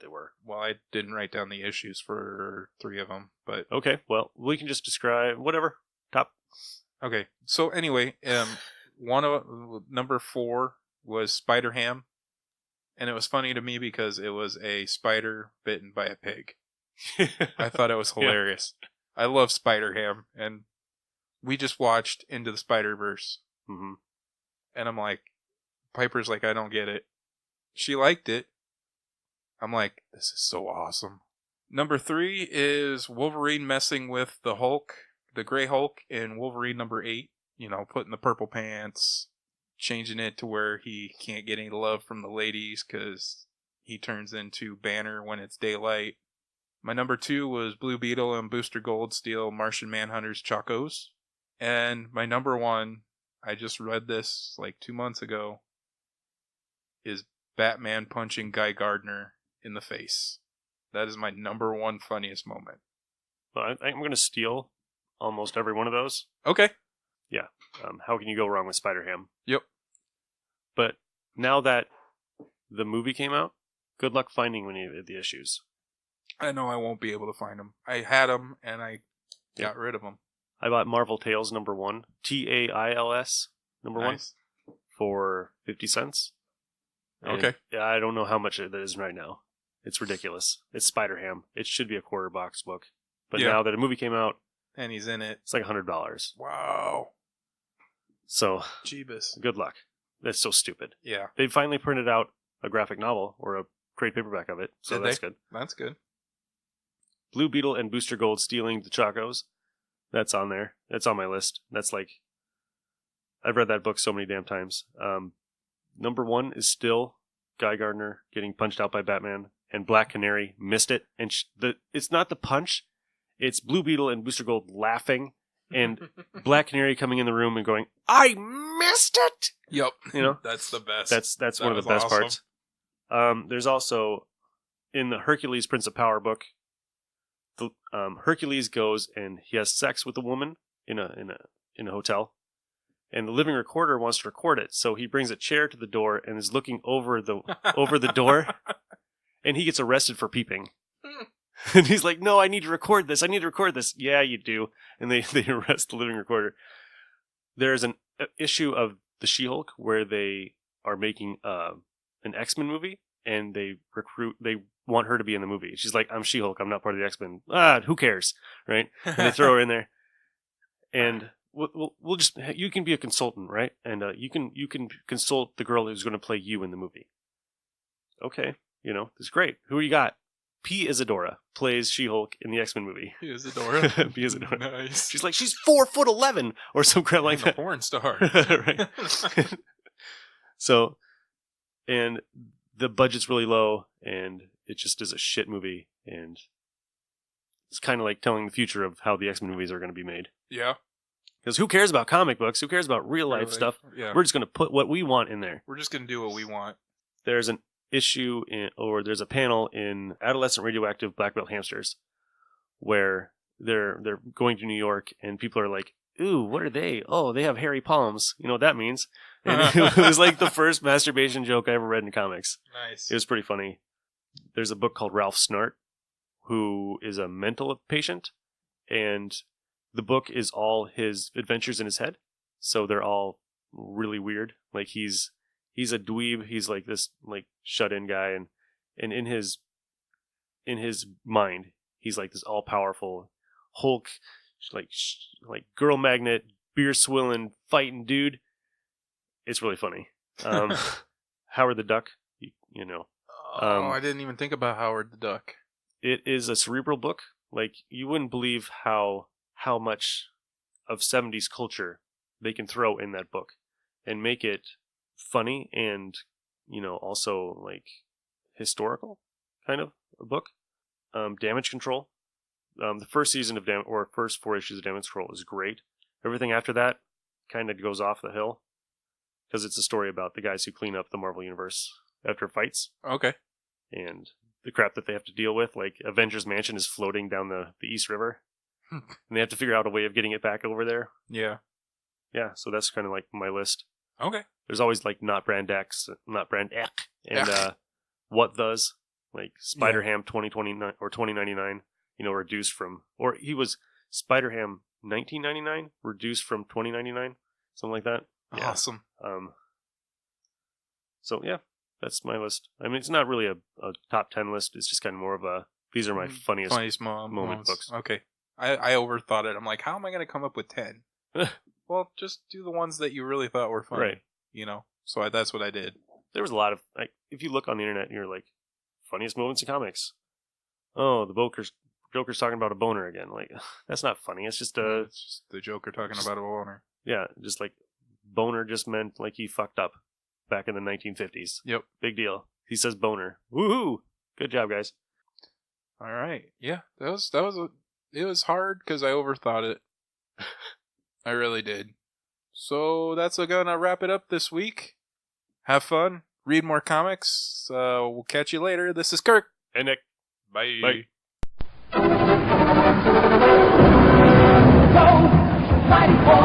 [SPEAKER 1] were.
[SPEAKER 2] Well, I didn't write down the issues for 3 of them, but
[SPEAKER 1] okay. Well, we can just describe whatever top.
[SPEAKER 2] Okay. So anyway, number 4 was Spider-Ham, and it was funny to me because it was a spider bitten by a pig. I thought it was hilarious. Yeah. I love Spider-Ham, and we just watched Into the Spider-Verse.
[SPEAKER 1] Mm-hmm.
[SPEAKER 2] And I'm like, Piper's like, I don't get it. She liked it. I'm like, this is so awesome. Number 3 is Wolverine messing with the Hulk, the Gray Hulk in Wolverine number 8. Putting the purple pants, changing it to where he can't get any love from the ladies because he turns into Banner when it's daylight. My number 2 was Blue Beetle and Booster Gold steal Martian Manhunter's Chacos. And my number 1, I just read this like 2 months ago, is Batman punching Guy Gardner in the face. That is my number 1 funniest moment.
[SPEAKER 1] Well, I'm going to steal almost every one of those.
[SPEAKER 2] Okay.
[SPEAKER 1] Yeah. How can you go wrong with Spider-Ham?
[SPEAKER 2] Yep.
[SPEAKER 1] But now that the movie came out, good luck finding any of the issues.
[SPEAKER 2] I know I won't be able to find them. I had them and I got rid of them.
[SPEAKER 1] I bought Marvel Tales number 1, TAILS number 1, for 50 cents. And
[SPEAKER 2] okay.
[SPEAKER 1] Yeah, I don't know how much it is right now. It's ridiculous. It's Spider-Ham. It should be a quarter box book. But now that a movie came out,
[SPEAKER 2] and he's in it,
[SPEAKER 1] it's like $100.
[SPEAKER 2] Wow.
[SPEAKER 1] So,
[SPEAKER 2] Jeebus.
[SPEAKER 1] Good luck. That's so stupid.
[SPEAKER 2] Yeah.
[SPEAKER 1] They finally printed out a graphic novel or a trade paperback of it, so that's good.
[SPEAKER 2] That's good.
[SPEAKER 1] Blue Beetle and Booster Gold stealing the Chacos. That's on there. That's on my list. That's like, I've read that book so many damn times. Number 1 is still Guy Gardner getting punched out by Batman, and Black Canary missed it. And it's not the punch. It's Blue Beetle and Booster Gold laughing And Black Canary coming in the room and going, "I missed it."
[SPEAKER 2] Yep.
[SPEAKER 1] You know,
[SPEAKER 2] that's the best.
[SPEAKER 1] That's one of the best parts. There's also in the Hercules Prince of Power book, Hercules goes and he has sex with a woman in a hotel, and the living recorder wants to record it, so he brings a chair to the door and is looking over the door, and he gets arrested for peeping. And he's like, "No, I need to record this. Yeah, you do. And they arrest the living recorder. There's an issue of the She-Hulk where they are making an X-Men movie, and they want her to be in the movie. She's like, "I'm She-Hulk. I'm not part of the X-Men." Who cares, right? And they throw her in there, and we'll just, you can be a consultant, right? And you can consult the girl who's going to play you in the movie. Okay, it's great. Who you got? P. Isadora plays She-Hulk in the X-Men movie.
[SPEAKER 2] P. Isadora?
[SPEAKER 1] P. Isadora.
[SPEAKER 2] Nice.
[SPEAKER 1] She's like, she's 4'11" or some crap like that.
[SPEAKER 2] A porn star.
[SPEAKER 1] Right. So, and the budget's really low, and it just is a shit movie, and it's kind of like telling the future of how the X-Men movies are going to be made.
[SPEAKER 2] Yeah.
[SPEAKER 1] Because who cares about comic books? Who cares about real life stuff?
[SPEAKER 2] Yeah.
[SPEAKER 1] We're just going to put what we want in there.
[SPEAKER 2] We're just going to do what we want.
[SPEAKER 1] There's an issue or there's a panel in Adolescent Radioactive Black Belt Hamsters where they're going to New York, and people are like, "Ooh, what are they? Oh, they have hairy palms. You know what that means?" And it was like the first masturbation joke I ever read in comics.
[SPEAKER 2] Nice.
[SPEAKER 1] It was pretty funny. There's a book called Ralph Snart, who is a mental patient, and the book is all his adventures in his head. So they're all really weird. Like he's a dweeb. He's like this like shut-in guy, and in his mind, he's like this all-powerful Hulk, like girl magnet, beer swilling, fighting dude. It's really funny. Howard the Duck, you know.
[SPEAKER 2] I didn't even think about Howard the Duck.
[SPEAKER 1] It is a cerebral book. Like, you wouldn't believe how much of 70s culture they can throw in that book and make it funny and, also like historical kind of a book. Damage Control. The first season of first 4 issues of Damage Control is great. Everything after that kind of goes off the hill because it's a story about the guys who clean up the Marvel Universe after fights.
[SPEAKER 2] Okay.
[SPEAKER 1] And the crap that they have to deal with, like Avengers Mansion is floating down the East River, and they have to figure out a way of getting it back over there.
[SPEAKER 2] Yeah.
[SPEAKER 1] Yeah, so that's kind of like my list.
[SPEAKER 2] Okay.
[SPEAKER 1] There's always like Not Brand X, and What Does, like Spider-Ham 2029 or 2099, reduced from, or he was Spider-Ham 1999, reduced from 2099, something like that. Yeah.
[SPEAKER 2] Awesome.
[SPEAKER 1] So yeah, that's my list. I mean, it's not really a top 10 list. It's just kind of more of a, these are my funniest moment books. Okay.
[SPEAKER 2] I overthought it. I'm like, how am I going to come up with 10? Well, just do the ones that you really thought were funny. Right. So that's what I did. There
[SPEAKER 1] was a lot of, like, if you look on the internet and you're like, funniest moments in comics. Oh, the Joker's talking about a boner again. Like, that's not funny. It's just
[SPEAKER 2] it's just the Joker talking about a boner.
[SPEAKER 1] Yeah, just like boner just meant like he fucked up back in the 1950s.
[SPEAKER 2] Yep.
[SPEAKER 1] Big deal. He says boner. Woohoo! Good job, guys.
[SPEAKER 2] All right. Yeah, it was hard because I overthought it. I really did. So that's gonna wrap it up this week. Have fun. Read more comics. We'll catch you later. This is Kirk.
[SPEAKER 1] And Nick.
[SPEAKER 2] Bye.
[SPEAKER 1] Bye.
[SPEAKER 3] Fighting for